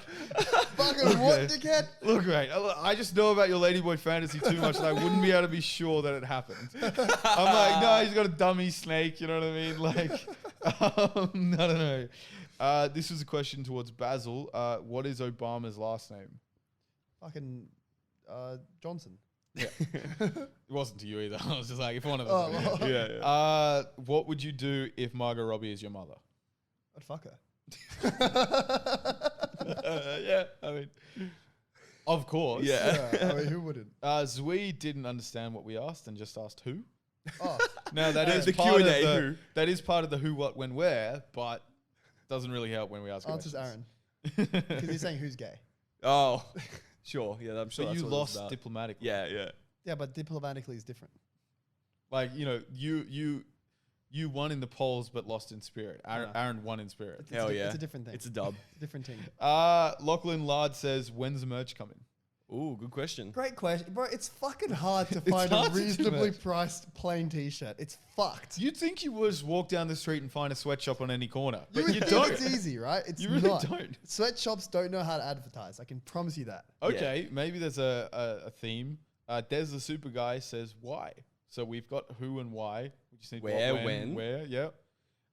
Fucking what, dickhead? Look, mate, I just know about your ladyboy fantasy too much that I wouldn't be able to be sure that it happened. I'm like, no, he's got a dummy snake, you know what I mean? Like, I don't know. This is a question towards Basil. What is Obama's last name? Fucking Johnson. It wasn't to you either. I was just like, if one of us. Oh, well, Yeah. What would you do if Margot Robbie is your mother? I'd fuck her. Yeah, I mean, of course. Yeah. Yeah, I mean, who wouldn't? Zui didn't understand what we asked and just asked who. Oh, No, that is The part of Q&A the, who. that is part of the who, what, when, where, but doesn't really help when we ask answers questions. Aaron. Because he's saying who's gay. Oh, sure. Yeah, I'm sure But that's you what it was lost about. diplomatically. Yeah, yeah. Yeah, but diplomatically is different. Like, you won in the polls but lost in spirit. Aaron, Yeah. Aaron won in spirit. It's Hell yeah. It's a different thing. It's a dub. different thing. Lachlan Lard says, when's the merch coming? Ooh, good question. Great question. Bro, it's fucking hard to It's find hard a to do reasonably that. priced plain t-shirt. It's fucked. You'd think you would just walk down the street and find a sweatshop on any corner, You but would you think don't. It's easy, right? It's You really not. don't. Sweatshops don't know how to advertise. I can promise you that. Okay, maybe there's a theme. Des the super guy says why. So we've got who and why. We just need Where, what, when. where. Yep.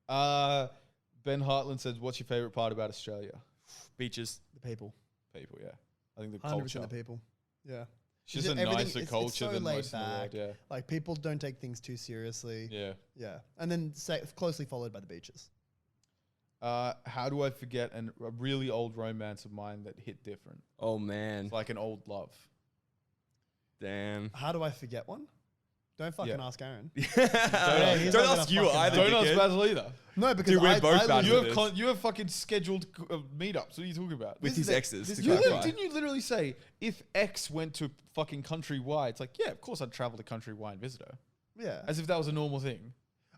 Ben Hartland says, "What's your favorite part about Australia?" Beaches. The people. People, yeah. I think the 100% culture. the people. Yeah. It's just a Everything- nicer it's culture so than laid most in the world. back. Yeah. Like people don't take things too seriously. Yeah. Yeah. And then closely followed by the beaches. How do I forget a really old romance of mine that hit different? Oh, man. It's like an old love. Damn. How do I forget one? Don't fucking Yeah. ask Aaron. Don't he's not ask gonna you fucking either, Don't ask dickhead. Basil either. No, because Dude, we're I, both I bad live- You for have this. you have fucking scheduled meetups. What are you talking about? With This his is the- exes. this to is You the- clarify. didn't you literally say if X went to fucking Country Y? It's like, yeah, of course I'd travel to Country Y and visit her, Yeah. as if that was a normal thing.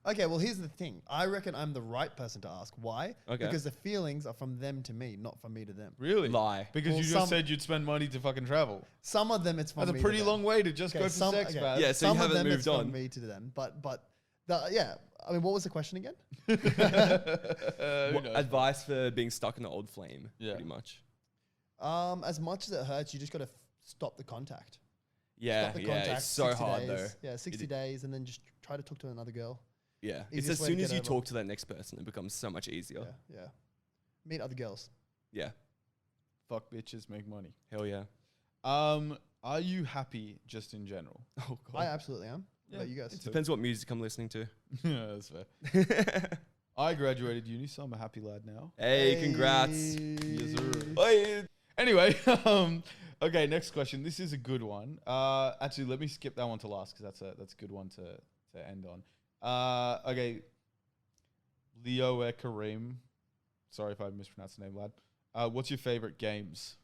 Okay, well, here's the thing. I reckon I'm the right person to ask. Why? Okay. Because the feelings are from them to me, not from me to them. Really? Lie. Because Well, you some- just said you'd spend money to fucking travel. Some of them, it's from That's me a pretty to them. long way to just Okay, go for sex, okay. Baz. Yeah, so you Some of haven't them, moved it's on. from me to them. But yeah. I mean, what was the question again? Who What knows? advice for being stuck in an old flame, Yeah. pretty much. As much as it hurts, you just got to stop the contact. Yeah, Stop the yeah. contact. It's so 60 hard, days. though. Yeah, 60 days, and then just try to talk to another girl. Yeah. It's Easiest as way to soon as get you over. talk to that next person, it becomes so much easier. Yeah. Meet other girls. Yeah. Fuck bitches, make money. Hell yeah. Are you happy just in general? Oh, God. I absolutely am. What about you guys? It depends what music I'm listening to. Yeah, that's fair. I graduated uni, so I'm a happy lad now. Hey, congrats. Yes, sir. Hey. Anyway, okay, next question. This is a good one. Actually, let me skip that one to last because that's a good one to end on. Okay, Leo Kareem. Sorry if I mispronounced the name, lad. What's your favorite games?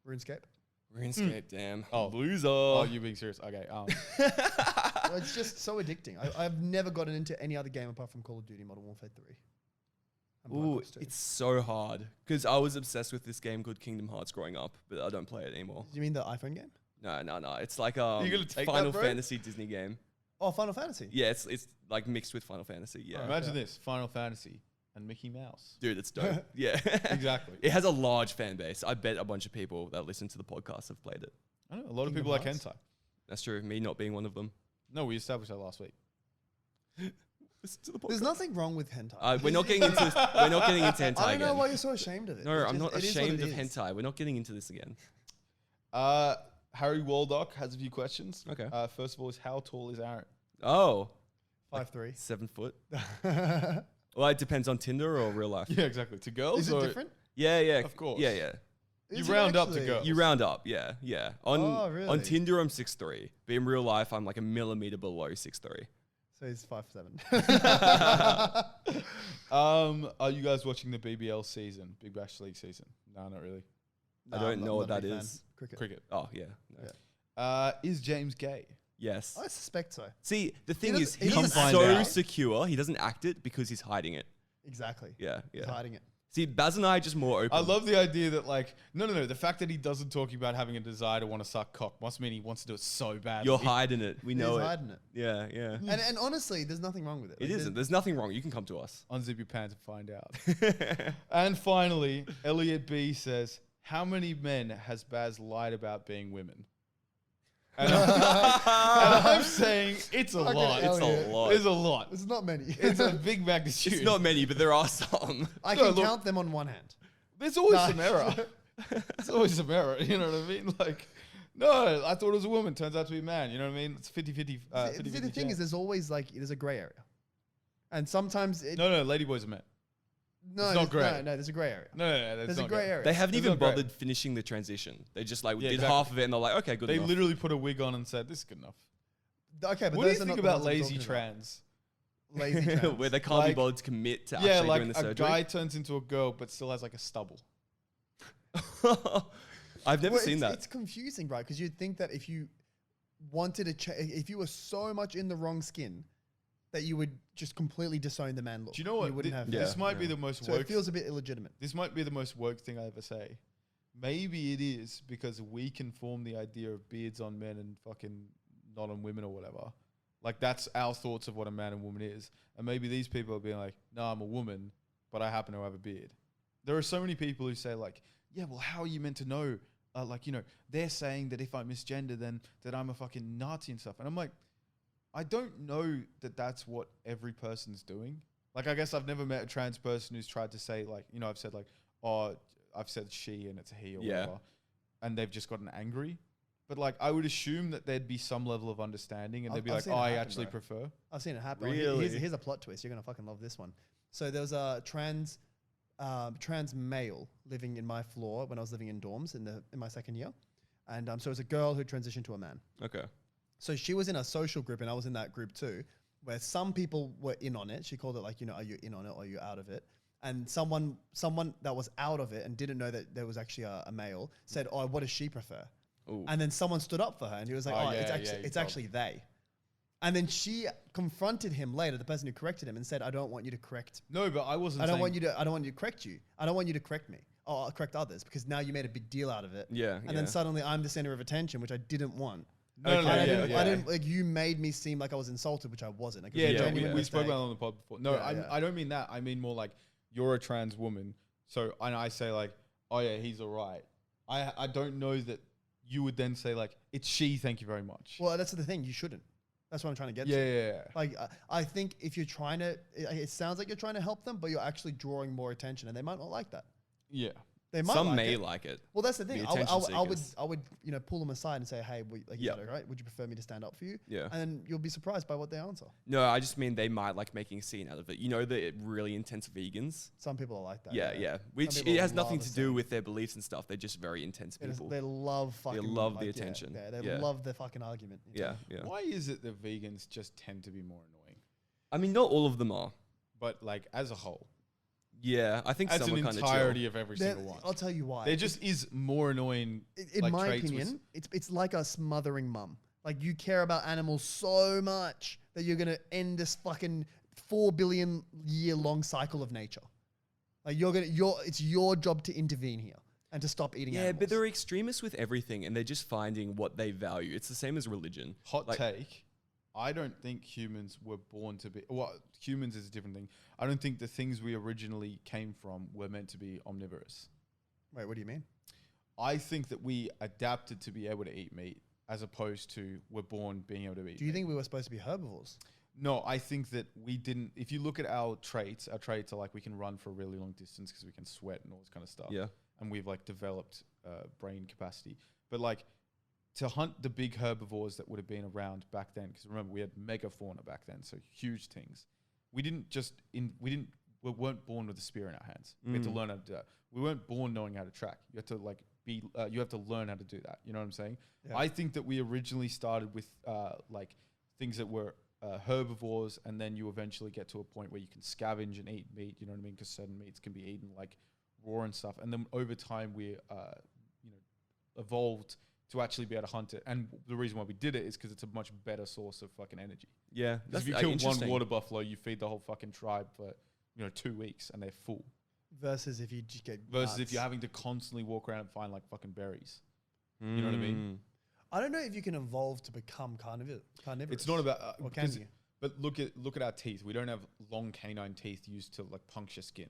RuneScape. RuneScape, damn. Oh. Loser. Oh, you being serious? Okay. It's just so addicting. I've never gotten into any other game apart from Call of Duty Modern Warfare 3. And Black Ooh, Ops 2. it's so hard. Because I was obsessed with this game called Kingdom Hearts growing up, but I don't play it anymore. Do you mean the iPhone game? No. It's like gonna take that, Final bro? Fantasy Disney game. Oh, Final Fantasy. Yeah, it's like mixed with Final Fantasy. Yeah. Oh. Imagine Okay. this: Final Fantasy and Mickey Mouse. Dude, it's dope. Yeah. Exactly. It has a large fan base. I bet a bunch of people that listen to the podcast have played it. I know a lot of Kingdom people like Hearts? hentai. That's true. Me not being one of them. No, we established that last week. Listen to the podcast. There's nothing wrong with hentai. We're not getting into this. We're not getting into hentai I don't know again. why you're so ashamed of it. No, It's I'm just- not it is what ashamed it of is. hentai. We're not getting into this again. Harry Waldock has a few questions. Okay. First of all, is how tall is Aaron? Oh, 5'3". 7 foot. Is Well, it depends on Tinder or real life. Yeah, exactly. To girls, it or different? Yeah. Of course. Yeah. You Is it round up to actually? girls. You round up. Yeah. On Oh, really? on Tinder, I'm 6'3", but in real life, I'm like a millimeter below 6'3". So he's 5'7". Are you guys watching the BBL season, Big Bash League season? No, not really. I don't I'm know what not a that big fan. is. Cricket. Cricket. Oh yeah. No. Yeah. Is James gay? Yes. I suspect so. See, the thing doesn't- is, he he's doesn't find so out. secure. He doesn't act it because he's hiding it. Exactly. Yeah. He's hiding it. See, Baz and I are just more open. I love the idea that like no. The fact that he doesn't talk about having a desire to want to suck cock must mean he wants to do it so badly. You're hiding it. We know He's it. hiding it. Yeah. And honestly, there's nothing wrong with it. It Like, isn't. There's nothing wrong. You can come to us. Unzip your pants and find out. And finally, Elliot B says, "How many men has Baz lied about being women?" And I'm saying it's a Fucking lot. hell It's yeah. a lot. It's a lot. There's not many. It's a big magnitude. It's not many, but there are some. I No, can look- count them on one hand. There's always Nah. some error. There's always some error. You know what I mean? Like, no, I thought it was a woman. Turns out to be a man. You know what I mean? It's 50-50. See, the thing chance. is, there's always like there's a gray area, and sometimes it, No, ladyboys are men. no, it's not there's- gray. No, there's a gray area. No, that's There's a not gray gay. area. They haven't It's even not great. bothered finishing the transition. They just like Yeah, did exactly. half of it and they're like, okay, good They enough. literally put a wig on and said, "This is good enough." Okay, but What do you those are think not the about ones I'm lazy talking about. trans? Lazy trans. Where they can't Like- be bothered to commit to Yeah, actually like doing the a surgery. guy turns into a girl but still has like a stubble. I've never Well, seen that. It's confusing, right? Because you'd think that if you wanted to, if you were so much in the wrong skin, that you would just completely disown the man look. Do you know what? You wouldn't have. Yeah. This might be the most So woke. it feels a bit illegitimate. This might be the most woke thing I ever say. Maybe it is because we can form the idea of beards on men and fucking not on women or whatever. Like that's our thoughts of what a man and woman is. And maybe these people are being like, "No, I'm a woman, but I happen to have a beard." There are so many people who say like, "Yeah, well, how are you meant to know?" Like, you know, they're saying that if I misgender, then that I'm a fucking Nazi and stuff. And I'm like, I don't know that that's what every person's doing. Like, I guess I've never met a trans person who's tried to say like, you know, I've said like, oh, I've said she and it's a he or Yeah. whatever. And they've just gotten angry. But like, I would assume that there'd be some level of understanding and I've- they'd be I've like, seen oh, it I happen, actually bro. prefer. I've seen it happen. Really? Here's a plot twist. You're gonna fucking love this one. So there was a trans male living in my floor when I was living in dorms in my second year, and so it was a girl who transitioned to a man. Okay. So she was in a social group, and I was in that group too, where some people were in on it. She called it like, you know, are you in on it or are you out of it? And someone that was out of it and didn't know that there was actually a male said, oh, what does she prefer? Ooh. And then someone stood up for her, and he was like, Oh, oh, yeah, it's yeah, you it's told actually they. And then she confronted him later, the person who corrected him, and said, I don't want you to correct. No, but I wasn't I don't saying- want you to correct you. I don't want you to correct me. Oh, I'll correct others because now you made a big deal out of it. Yeah. And then suddenly I'm the center of attention, which I didn't want. No, no, And no, I, yeah, didn't, yeah. I didn't like you made me seem like I was insulted, which I wasn't. Like, it was Yeah, a no, genuine we spoke mistake. about it on the pod before. No, Yeah, yeah. I don't mean that. I mean more like you're a trans woman. So and I say like, oh yeah, he's all right. I don't know that you would then say like, it's she, thank you very much. Well, that's the thing. You shouldn't. That's what I'm trying to get yeah, to. yeah, yeah. Like, I think if you're trying to, it sounds like you're trying to help them, but you're actually drawing more attention, and they might not like that. Yeah. They might Some like may it. like it. Well, that's the thing. The I would, attention I would, seekers. I would, you know, pull them aside and say, "Hey, like, Yeah. is that all right? Would you prefer me to stand up for you?" Yeah. And then you'll be surprised by what they answer. No, I just mean they might like making a scene out of it. You know, the really intense vegans. Some people are like that. Yeah. Which people it has nothing love to a do scene. with their beliefs and stuff. They're just very intense people. They love fucking. love the like, attention. Yeah, they Yeah. love the fucking argument. you know? Yeah. Why is it that vegans just tend to be more annoying? I mean, not all of them are. But like as a whole, Yeah, I think As some an are kind of entirety chill. of every There- single one. I'll tell you why. There just is more annoying. In like, my traits with- opinion, it's like a smothering mum. Like you care about animals so much that you're gonna end this fucking 4 billion year long cycle of nature. Like it's your job to intervene here and to stop eating Yeah, animals. but they're extremists with everything, and they're just finding what they value. It's the same as religion. Hot Like- take. I don't think humans were born to be. Well, humans is a different thing. I don't think the things we originally came from were meant to be omnivorous. Wait, what do you mean? I think that we adapted to be able to eat meat as opposed to we're born being able to eat Do you meat. think we were supposed to be herbivores? No, I think that we didn't. If you look at our traits are like we can run for a really long distance because we can sweat and all this kind of stuff. Yeah. And we've like developed brain capacity. But like to hunt the big herbivores that would have been around back then, because remember we had megafauna back then, so huge things. We weren't born with a spear in our hands. We had to learn how to do that. We weren't born knowing how to track. You have to like you have to learn how to do that. You know what I'm saying? Yeah. I think that we originally started with like things that were herbivores, and then you eventually get to a point where you can scavenge and eat meat. You know what I mean? Because certain meats can be eaten like raw and stuff. And then over time we evolved to actually be able to hunt it. And the reason why we did it is because it's a much better source of fucking energy. Yeah, Because if you kill one water buffalo, you feed the whole fucking tribe for 2 weeks and they're full. Versus if you just get Versus if nuts. you're having to constantly walk around and find like fucking berries. You know what I mean? I don't know if you can evolve to become carnivorous. It's not about or can you? But look at our teeth. We don't have long canine teeth used to like puncture skin.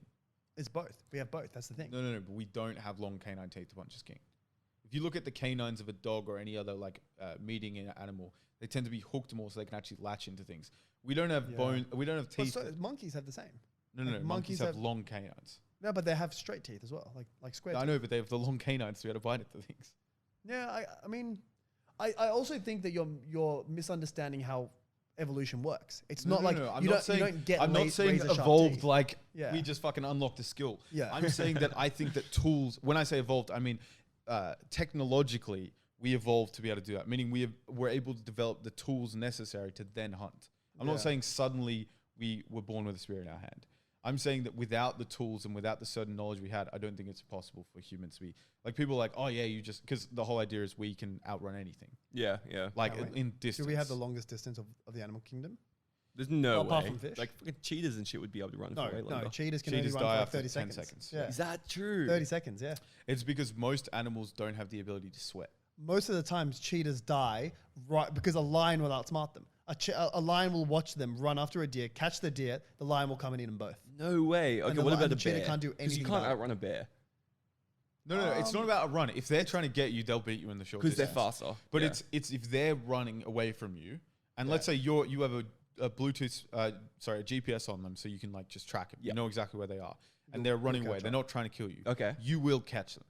It's both. We have both. That's the thing. No, but we don't have long canine teeth to puncture skin. If you look at the canines of a dog or any other like meat-eating animal, they tend to be hooked more so they can actually latch into things. We don't have bone. We don't have But teeth. so, monkeys have the same. No. like Monkeys monkeys have have- long canines. No, but they have straight teeth as well, like square I teeth. know, but they have the long canines to be able to bite into things. Yeah, I mean, I also think that you're misunderstanding how evolution works. It's not like I'm you not don't saying, you don't get I'm not la- saying razor-sharp evolved teeth. like Yeah. we just fucking unlocked a skill. Yeah. I'm saying that I think that tools, when I say evolved, I mean technologically we evolved to be able to do that, meaning we're able to develop the tools necessary to then hunt. I'm Yeah. not saying suddenly we were born with a spear in our hand. I'm saying that without the tools and without the certain knowledge we had, I don't think it's possible for humans to be like people are like, oh yeah, you just, because the whole idea is we can outrun anything. Yeah. Like Can we? in distance. Do we have the longest distance of the animal kingdom? There's no Apart way. from fish? Like fucking cheetahs and shit would be able to run for way longer. No, cheetahs can Cheetahs only run die for like after 30 10 seconds. seconds. Yeah. Is that true? 30 seconds, yeah. It's because most animals don't have the ability to sweat. Most of the times cheetahs die right because a lion will outsmart them. A lion will watch them run after a deer, catch the deer, the lion will come and eat them both. No way. Okay, the what li- about and a the cheetah bear? can't do 'Cause anything you can't about it. outrun a bear No, it's not about a run. If they're trying to get you, they'll beat you in the short because they're distance. faster. But Yeah. it's if they're running away from you, and let's say you have a Bluetooth, a GPS on them, so you can like just track them. Yeah. You know exactly where they are, and they're running catch away. up. They're not trying to kill you. Okay. You will catch them.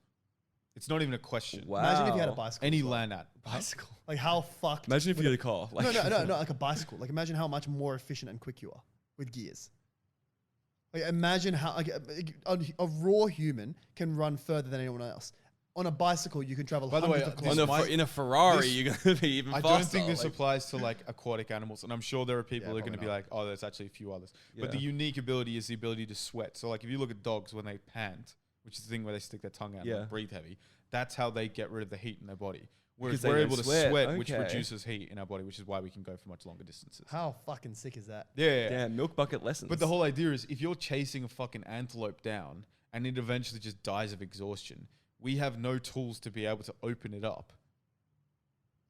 It's not even a question. Wow. Imagine if you had a bicycle. Any as well. land at bicycle. Like how fucked. Imagine if would you a- had a car. Like No, like a bicycle. Like imagine how much more efficient and quick you are with gears. Like imagine how like, a raw human can run further than anyone else. On a bicycle, you can travel By the way, hundreds of this kilometers. in a Ferrari, this- you're gonna be even I faster. don't think this like- applies to like aquatic animals, and I'm sure there are people Yeah, who are going to be probably like, "Oh, there's actually a few others." But the Yeah. unique ability is the ability to sweat. So, like, if you look at dogs when they pant, which is the thing where they stick their tongue out Yeah. and breathe heavy, that's how they get rid of the heat in their body. Whereas Because they we're don't able to sweat. sweat, which Okay. reduces heat in our body, which is why we can go for much longer distances. How fucking sick is that? Yeah. Damn, milk bucket lessons. But the whole idea is if you're chasing a fucking antelope down and it eventually just dies of exhaustion, we have no tools to be able to open it up.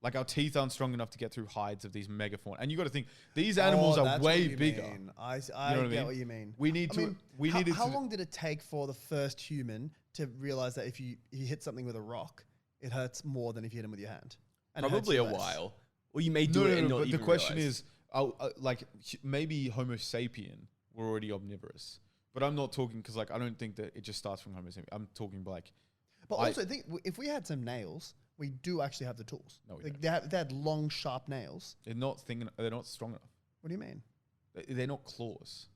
Like our teeth aren't strong enough to get through hides of these megafauna. And you got to think these animals Oh, are that's way what you bigger. mean. I know what I get mean? what you mean. We need I to. mean, we how, needed how to. long did it take for the first human to realize that if you hit something with a rock, it hurts more than if you hit him with your hand? And it hurts probably you a less? while. Or you may do it and not but the even question realize. is, like, maybe Homo sapien were already omnivorous. But I'm not talking because, like, I don't think that it just starts from Homo sapien. I'm talking like, But also, think if we had some nails, we do actually have the tools. No, we Like, don't. they had long, sharp nails. they're not strong enough. What do you mean? They're not claws.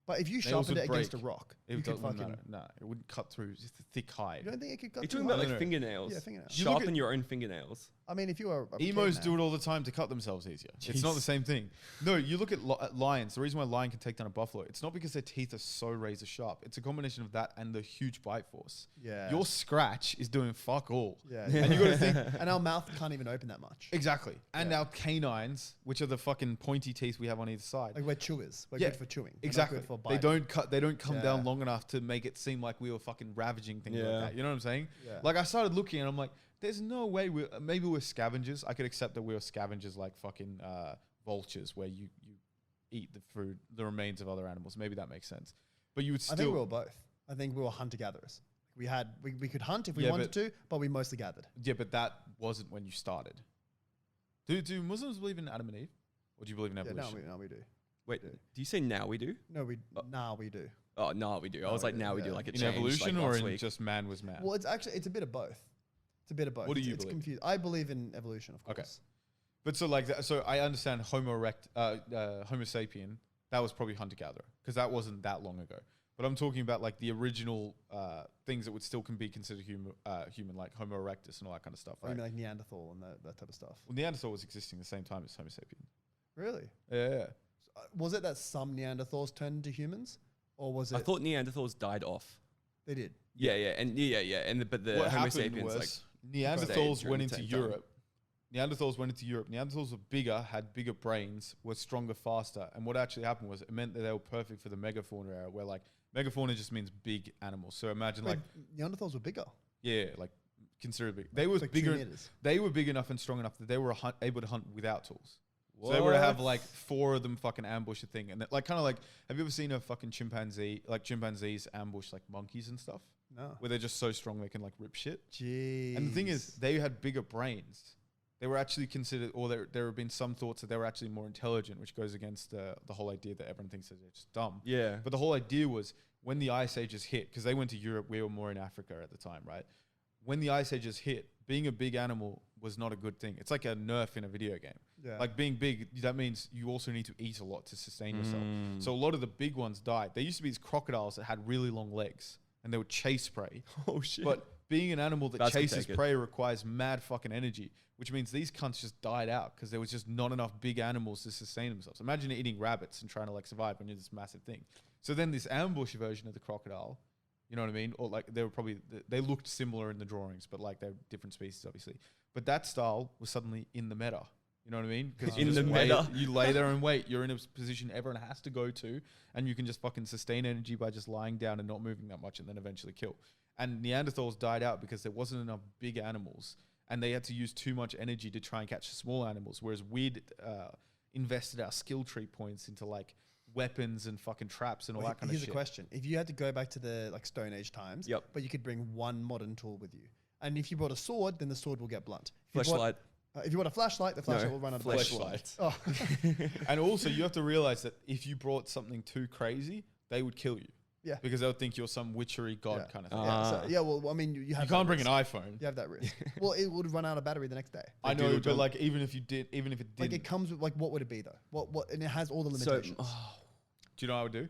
But if you Nails sharpened would it against a break. rock, It you could wouldn't fucking. matter. No, it wouldn't cut through. It's just a thick hide. You don't think it could go You're through talking about hard? like No. fingernails. Yeah, fingernails. You look Sharpen at- your own fingernails. I mean, if you were Emos do it all the time to cut themselves easier. It's not the Jeez. same thing. No, you look at lions. The reason why a lion can take down a buffalo, it's not because their teeth are so razor sharp. It's a combination of that and the huge bite force. Yeah. Your scratch is doing fuck all. Yeah. And you got to think, And our mouth can't even open that much. exactly. And Yeah. our canines, which are the fucking pointy teeth we have on either side. Like we're chewers. We're Yeah, good for chewing. We're not Exactly. good for They biting. they don't come down Yeah. long enough to make it seem like we were fucking ravaging things Yeah. like that. You know what I'm saying? Yeah. Like I started looking and I'm like, there's no way maybe we're scavengers. I could accept that we were scavengers like fucking vultures where you eat the food, the remains of other animals. Maybe that makes sense. But you would I think we still were both. I think we were hunter-gatherers. We could hunt if we Yeah, wanted but- to, but we mostly gathered. yeah, but that wasn't when you started. Do Muslims believe in Adam and Eve? Or do you believe in Yeah, evolution? no, we do. Wait, do you say now we do? No, we do. Oh, no, we do. I No, was we like, do, now we do. yeah. Like it In changed, evolution like, or last in week. just man was man? Well, it's a bit of both. It's a bit of both. What do you It's believe? confused. I believe in evolution, of Okay. course. But so like so I understand Homo sapien, that was probably hunter gatherer because that wasn't that long ago. But I'm talking about like the original things that would still can be considered human, like Homo erectus and all that kind of stuff, I right? mean, like Neanderthal and that type of stuff. Well, Neanderthal was existing the same time as Homo sapien. Really? Yeah. Was it that some Neanderthals turned into humans, or was it? I thought Neanderthals died off. they did. Yeah, and but the What Homo happened sapiens was like Neanderthals during went the into same time. Europe. Neanderthals were bigger, had bigger brains, were stronger, faster. And what actually happened was it meant that they were perfect for the megafauna era, where like megafauna just means big animals. So imagine Wait, like Neanderthals were bigger. yeah, like considerably. They were It's like 2 bigger. meters. They were big enough and strong enough that they were able to hunt without tools. So they would have like 4 of them fucking ambush a thing, and like kind of like, have you ever seen a fucking chimpanzee, like chimpanzees ambush like monkeys and stuff, No. where they're just so strong they can like rip shit. Jeez. And the thing is, they had bigger brains. They were actually considered, or there have been some thoughts that they were actually more intelligent, which goes against the whole idea that everyone thinks that they're just dumb. yeah. But the whole idea was when the ice ages hit, because they went to Europe, we were more in Africa at the time, right? When the ice ages hit, being a big animal was not a good thing. It's like a nerf in a video game. yeah. Like being big, that means you also need to eat a lot to sustain yourself. So a lot of the big ones died. There used to be these crocodiles that had really long legs and they would chase prey. Oh shit. But being an animal that That's could chases take it. prey requires mad fucking energy, which means these cunts just died out because there was just not enough big animals to sustain themselves. Imagine eating rabbits and trying to like survive when you're this massive thing. So then this ambush version of the crocodile, you know what I mean? Or like they were probably, they looked similar in the drawings, but like they're different species, obviously. But that style was suddenly in the meta. You know what I mean? Because In the meta. you lay there and wait. You're in a position everyone has to go to, and you can just fucking sustain energy by just lying down and not moving that much, and then eventually kill. And Neanderthals died out because there wasn't enough big animals, and they had to use too much energy to try and catch small animals. Whereas we'd invested our skill tree points into like weapons and fucking traps and all that kind of Here's shit. a question: if you had to go back to the like Stone Age times, Yep. but you could bring one modern tool with you, and if you brought a sword, then the sword will get blunt. If you brought- Flashlight. If you want a flashlight, the flashlight will run out of battery. Flashlight. Oh, And also, you have to realize that if you brought something too crazy, they would kill you. Yeah. Because they would think you're some witchery god Yeah. kind of thing. yeah, so, Ah. yeah. Well, I mean, you have. You can't that bring an risk. iPhone. You have that risk. Well, it would run out of battery the next day. I They know, do, but John. like even if it didn't, Like it comes with like what would it be though? What and it has all the So, limitations. do you know what I would do?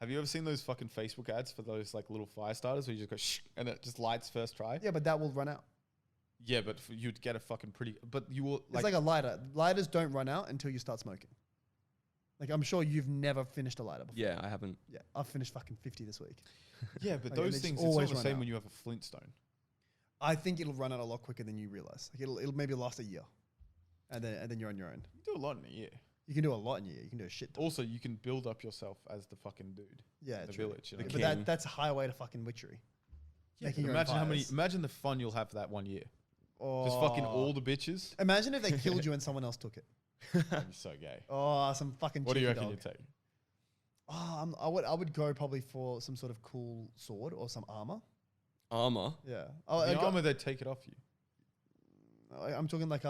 Have you ever seen those fucking Facebook ads for those like little fire starters where you just go shh and it just lights first try? Yeah, but that will run out. Yeah, but you'd get a fucking pretty. But you will It's like a lighter. Lighters don't run out until you start smoking. Like I'm sure you've never finished a lighter before. Yeah, I haven't. Yeah, I've finished fucking 50 this week. yeah, but Like, and those it's things it's always not the run same out. when you have a flintstone. I think it'll run out a lot quicker than you realize. Like it'll maybe last a year, and then you're on your own. You do a lot in a year. You can do a lot in a year. You can do a shit ton. Also, you can build up yourself as the fucking dude, Yeah, the true. village. You The know? But king. that's a highway to fucking witchery. Yeah, Making but your own imagine how many. fires. Imagine the fun you'll have for that 1 year. Oh. Just fucking all the bitches. Imagine if they killed you and someone else took it. That'd be so gay. Oh, some fucking. What do you cheeky reckon dog. you'd take? Oh, I would go probably for some sort of cool sword or some armor. Armor. Yeah. Oh, The armor, they'd take it off you. I'm talking like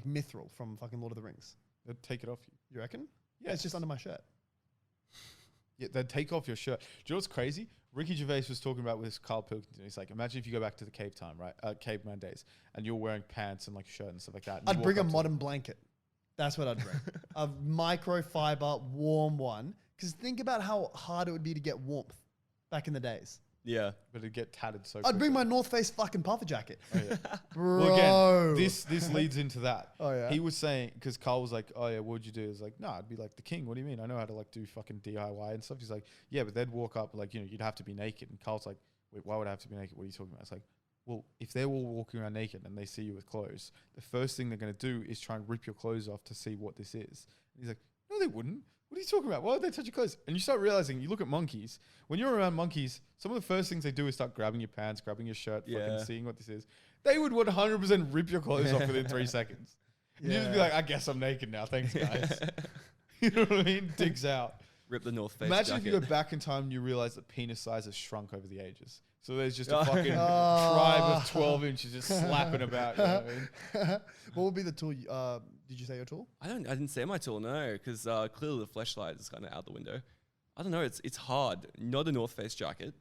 Mithril from fucking Lord of the Rings. They'd take it off you. You reckon? Yeah, It's just under my shirt. Yeah, they'd take off your shirt. Do you know what's crazy? Ricky Gervais was talking about with Carl Pilkington. He's like, imagine if you go back to the cave time, right? Caveman days, and you're wearing pants and like a shirt and stuff like that. and you I'd walk bring a up to- modern blanket. That's what I'd bring. A microfiber warm one. Because think about how hard it would be to get warmth back in the days. Yeah. but it'd get tattered so I'd bring quickly. my North Face fucking puffer jacket. Oh, yeah. Bro. Well, again, this leads into that. Oh, yeah. He was saying, because Carl was like, oh yeah, what would you do? It's like, no, I'd be like the king. What do you mean? I know how to like do fucking DIY and stuff. He's like, yeah, but they'd walk up like, you'd have to be naked. And Carl's like, wait, why would I have to be naked? What are you talking about? It's like, well, if they're all walking around naked and they see you with clothes, the first thing they're going to do is try and rip your clothes off to see what this is. And he's like, no, they wouldn't. What are you talking about? Why would they touch your clothes? And you start realizing, you look at monkeys. When you're around monkeys, some of the first things they do is start grabbing your pants, grabbing your shirt, fucking seeing what this is. They would 100% rip your clothes off within 3 seconds. And you'd just be like, I guess I'm naked now. Thanks, guys. You know what I mean? Digs out. Rip the North Face Imagine jacket. if you go back in time and you realize that penis size has shrunk over the ages. So there's just a fucking tribe of 12 inches just slapping about. You know what I mean? What would be the tool? Did you say your tool? I didn't say my tool, no, because clearly the flashlight is kind of out the window. I don't know. It's hard. Not a North Face jacket.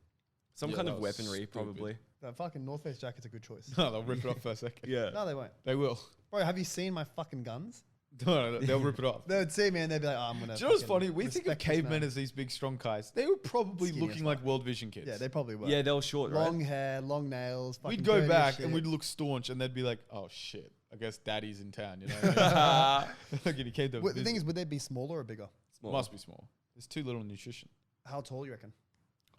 Some Yeah, kind that of was weaponry, stupid. probably. That fucking North Face jacket's a good choice. No, they'll rip it off for a second. Yeah. No, they won't. They will. Bro, have you seen my fucking guns? No, they'll rip it off. They would see me and they'd be like, oh, I'm going to. Do you know what's funny? We think of respect this cavemen man. as these big, strong guys. They were probably Skinny as looking fuck. like World Vision kids. Yeah, they probably were. Yeah, they were short, long right? hair, long nails. Fucking We'd go dirty as back shit. and we'd look staunch, and they'd be like, "Oh shit, I guess Daddy's in town." You know, what I mean? Like, he came to Wait, the thing visit. is, would they be smaller or bigger? Small. Must be small. There's too little nutrition. How tall you reckon?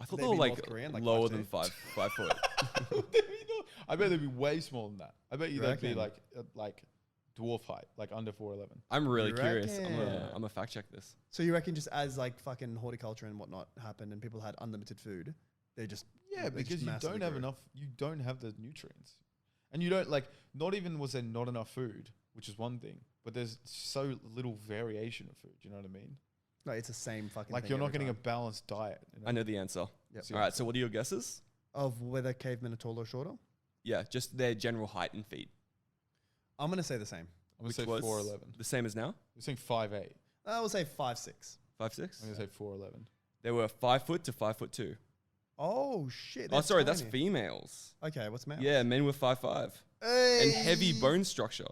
I thought Would they they were be like North Korean, like lower 5'2"? than 5 foot. I bet they'd be way smaller than that. I bet You they'd be reckon? like dwarf height, like under 4'11". I'm really You curious. reckon? Yeah. I'm a fact check this. So you reckon just as like fucking horticulture and whatnot happened and people had unlimited food, they just Yeah, they just because you massively don't have grew. enough. You don't have the nutrients, and you don't like. Not even was there not enough food, which is one thing, but there's so little variation of food. You know what I mean? No, it's the same fucking. Like thing you're not every getting a time. balanced diet. You know? I know the answer. Yep. So All right. So what are your guesses? Of whether cavemen are taller or shorter. Yeah, just their general height and feet. I'm gonna say the same. I'm gonna Which say was 4'11". the same as now. You're saying 5'8". I will say 5'6". 5'6". I'm gonna say 4'11". They were 5 foot to 5'2". Oh shit! Oh, that's sorry, that's tiny. females. Okay, what's male? Yeah, men were 5'5". Hey! And heavy bone structure.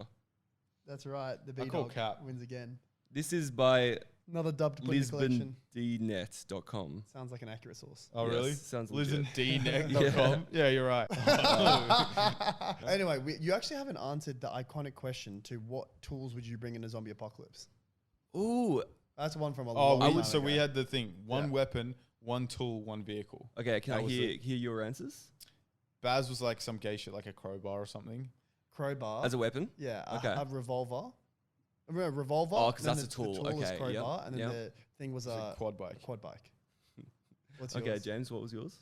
That's right. The I B call dog cap. wins again. This is by Another dub to put in the collection. lisbondnet.com. Sounds like an accurate source. Oh Yes, really? sounds legit. ListenDneck.com. Yeah, you're right. Anyway, you actually haven't answered the iconic question to what tools would you bring in a zombie apocalypse? Ooh. That's one from a Oh, long we, time so ago. we had the thing: one Yeah. weapon, one tool, one vehicle. Okay, can That I was hear your answers? Baz was like some gay shit, like a crowbar or something. crowbar. As a weapon? Yeah, Okay. a revolver. A revolver. Oh, 'cause then that's a tool. The tool was Okay, yep, crowbar, and then yep. the thing was It's a a quad bike. quad bike. What's Okay, yours? James, what was yours?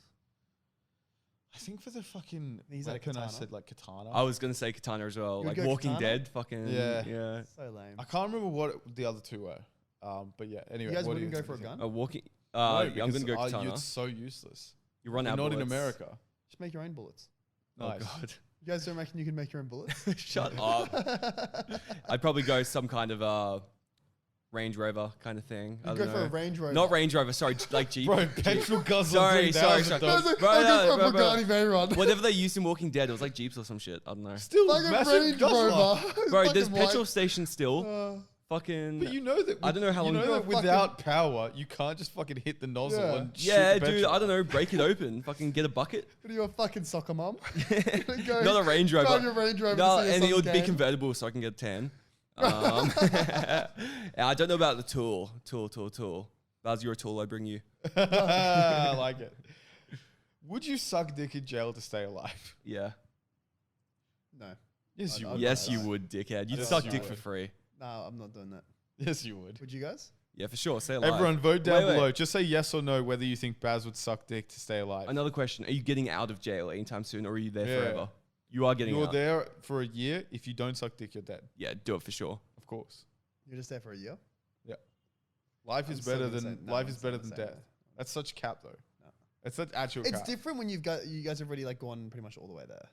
I think for the fucking He's like weapon, I katana. said like katana. I was going to say katana as well. You would Like go Walking katana? Dead, fucking. Yeah. Yeah. So lame. I can't remember what the other two were. But yeah, anyway. You guys what do wouldn't go for a think? gun? A walking. No, Yeah, I'm because going to go katana. It's so useless. You run You're out not in bullets. America. Just make your own bullets. Oh, Nice. God. You guys don't reckon you can make your own bullets? Shut up. I'd probably go some kind of Range Rover kind of thing. I You don't go for a know. Range Rover. Not Range Rover, sorry, like Jeep. Bro, Jeep. petrol guzzler. Sorry, 3000, sorry. dog. No, Bro, I no, go for a bro. Bugatti Veyron. Whatever they used in Walking Dead, it was like Jeeps or some shit. I don't know. Still Like a massive Range guzzler. Rover. Bro, Fucking there's white. petrol stations still. Uh, Fucking. But you know that. I don't know how long You know ago. that without power, you can't just fucking hit the nozzle Yeah. and shoot Yeah, the dude, petrol. I don't know. Break it open. Fucking get a bucket. what are you, a fucking soccer mum? Go Not a Range Rover. drive your Range Rover No, to see a and it would soccer be game. convertible so I can get a tan. I don't know about the tool. Baz, you're a tool. I bring you. I like it. Would you suck dick in jail to stay alive? Yeah. No. Yes, you I'd would. Yes, you that. would, dickhead. You'd Yes, suck you dick would. for free. No, I'm not doing that. Yes, you would. Would you guys? Yeah, for sure. Stay alive. Everyone, vote down Wait. below. Just say yes or no whether you think Baz would suck dick to stay alive. Another question. Are you getting out of jail anytime soon or are you there Yeah. forever? You are getting You're out. there for a year. If you don't suck dick, you're dead. Yeah, do it for sure. Of course. You're just there for a year? Life I'm is still better gonna than say- no, life I'm is still better gonna than say death. no. That's such cap though. No. It's such actual It's cap. different when you guys have already like gone pretty much all the way there.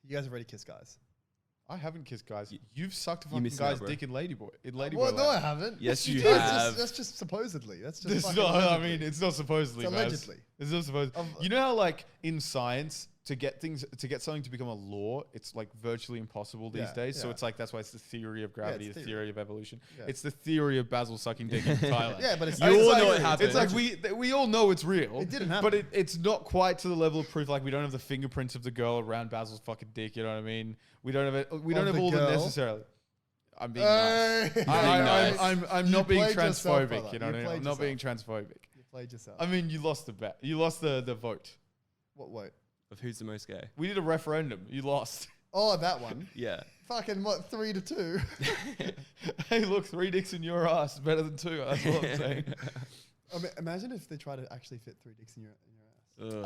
You guys have already kissed guys. I haven't kissed guys. Y- You've sucked a you fucking missing out, guy's bro. dick in Ladyboy. In Ladyboy. Well, no, I land. haven't. Yes, you did. have. That's just supposedly. That's just This is fucking not, I allegedly. mean, it's not supposedly. It's Baz. allegedly. It's not supposed. You know how like in science to get something to become a law, it's like virtually impossible these days. So it's like that's why it's the theory of gravity, the theory of evolution. Yeah. It's the theory of Basil sucking dick in Thailand. Yeah, but it's you all know it happened. It's like we all know it's real. It didn't happen, but it's not quite to the level of proof. Like we don't have the fingerprints of the girl around Basil's fucking dick. You know what I mean? We don't have it. We don't have all the necessarily. I'm being nice. I'm not being transphobic. You know what I mean? I'm not being transphobic. You played yourself. I mean, you lost the bet. You lost the vote. What vote? Of who's the most gay? We did a referendum. You lost. Oh, that one. Yeah. Fucking what? 3-2. Hey, look, 3 dicks in your ass better than 2. That's what I'm saying. I mean, imagine if they try to actually fit 3 dicks in your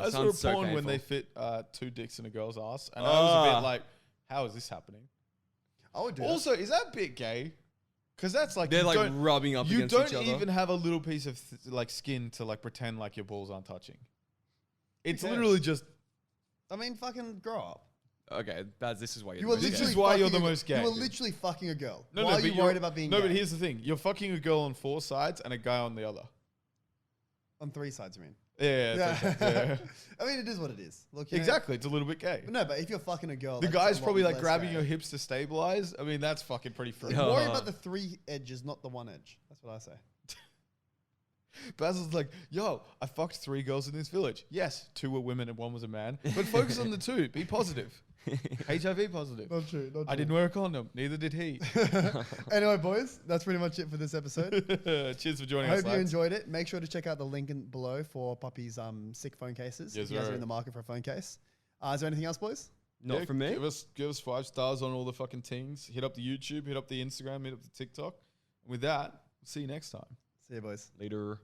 ass. I saw a porn when they fit 2 dicks in a girl's ass, and I was a bit like, "How is this happening?" I would do. Also, is that a bit gay? Because that's like they're like rubbing up against each other. You don't even have a little piece of like skin to like pretend like your balls aren't touching. It's literally just. I mean, fucking grow up. Okay, Baz, this is why This is why you're the most gay. You were literally fucking a girl. No, why are you worried about being gay? No, but here's the thing. You're fucking a girl on 4 sides and a guy on the other. On 3 sides, I mean. Yeah. I mean, it is what it is. Look, exactly. It's a little bit gay. But no, but if you're fucking a girl... The guy's probably like grabbing your hips to stabilize. I mean, that's fucking pretty free. Worry about the 3 edges, not the 1 edge. That's what I say. Basil's like, yo, I fucked 3 girls in this village. Yes, 2 were women and 1 was a man. But focus on the 2. Be positive. HIV positive. Not true. I didn't wear a condom. Neither did he. Anyway, boys, that's pretty much it for this episode. Cheers for joining us. us. I hope you enjoyed it. Make sure to check out the link below for Puppy's sick phone cases. Yes, if you guys are in the market for a phone case. Is there anything else, boys? Not from me. Give us 5 stars on all the fucking things. Hit up the YouTube, hit up the Instagram, hit up the TikTok. And with that, see you next time. See you, boys. Later.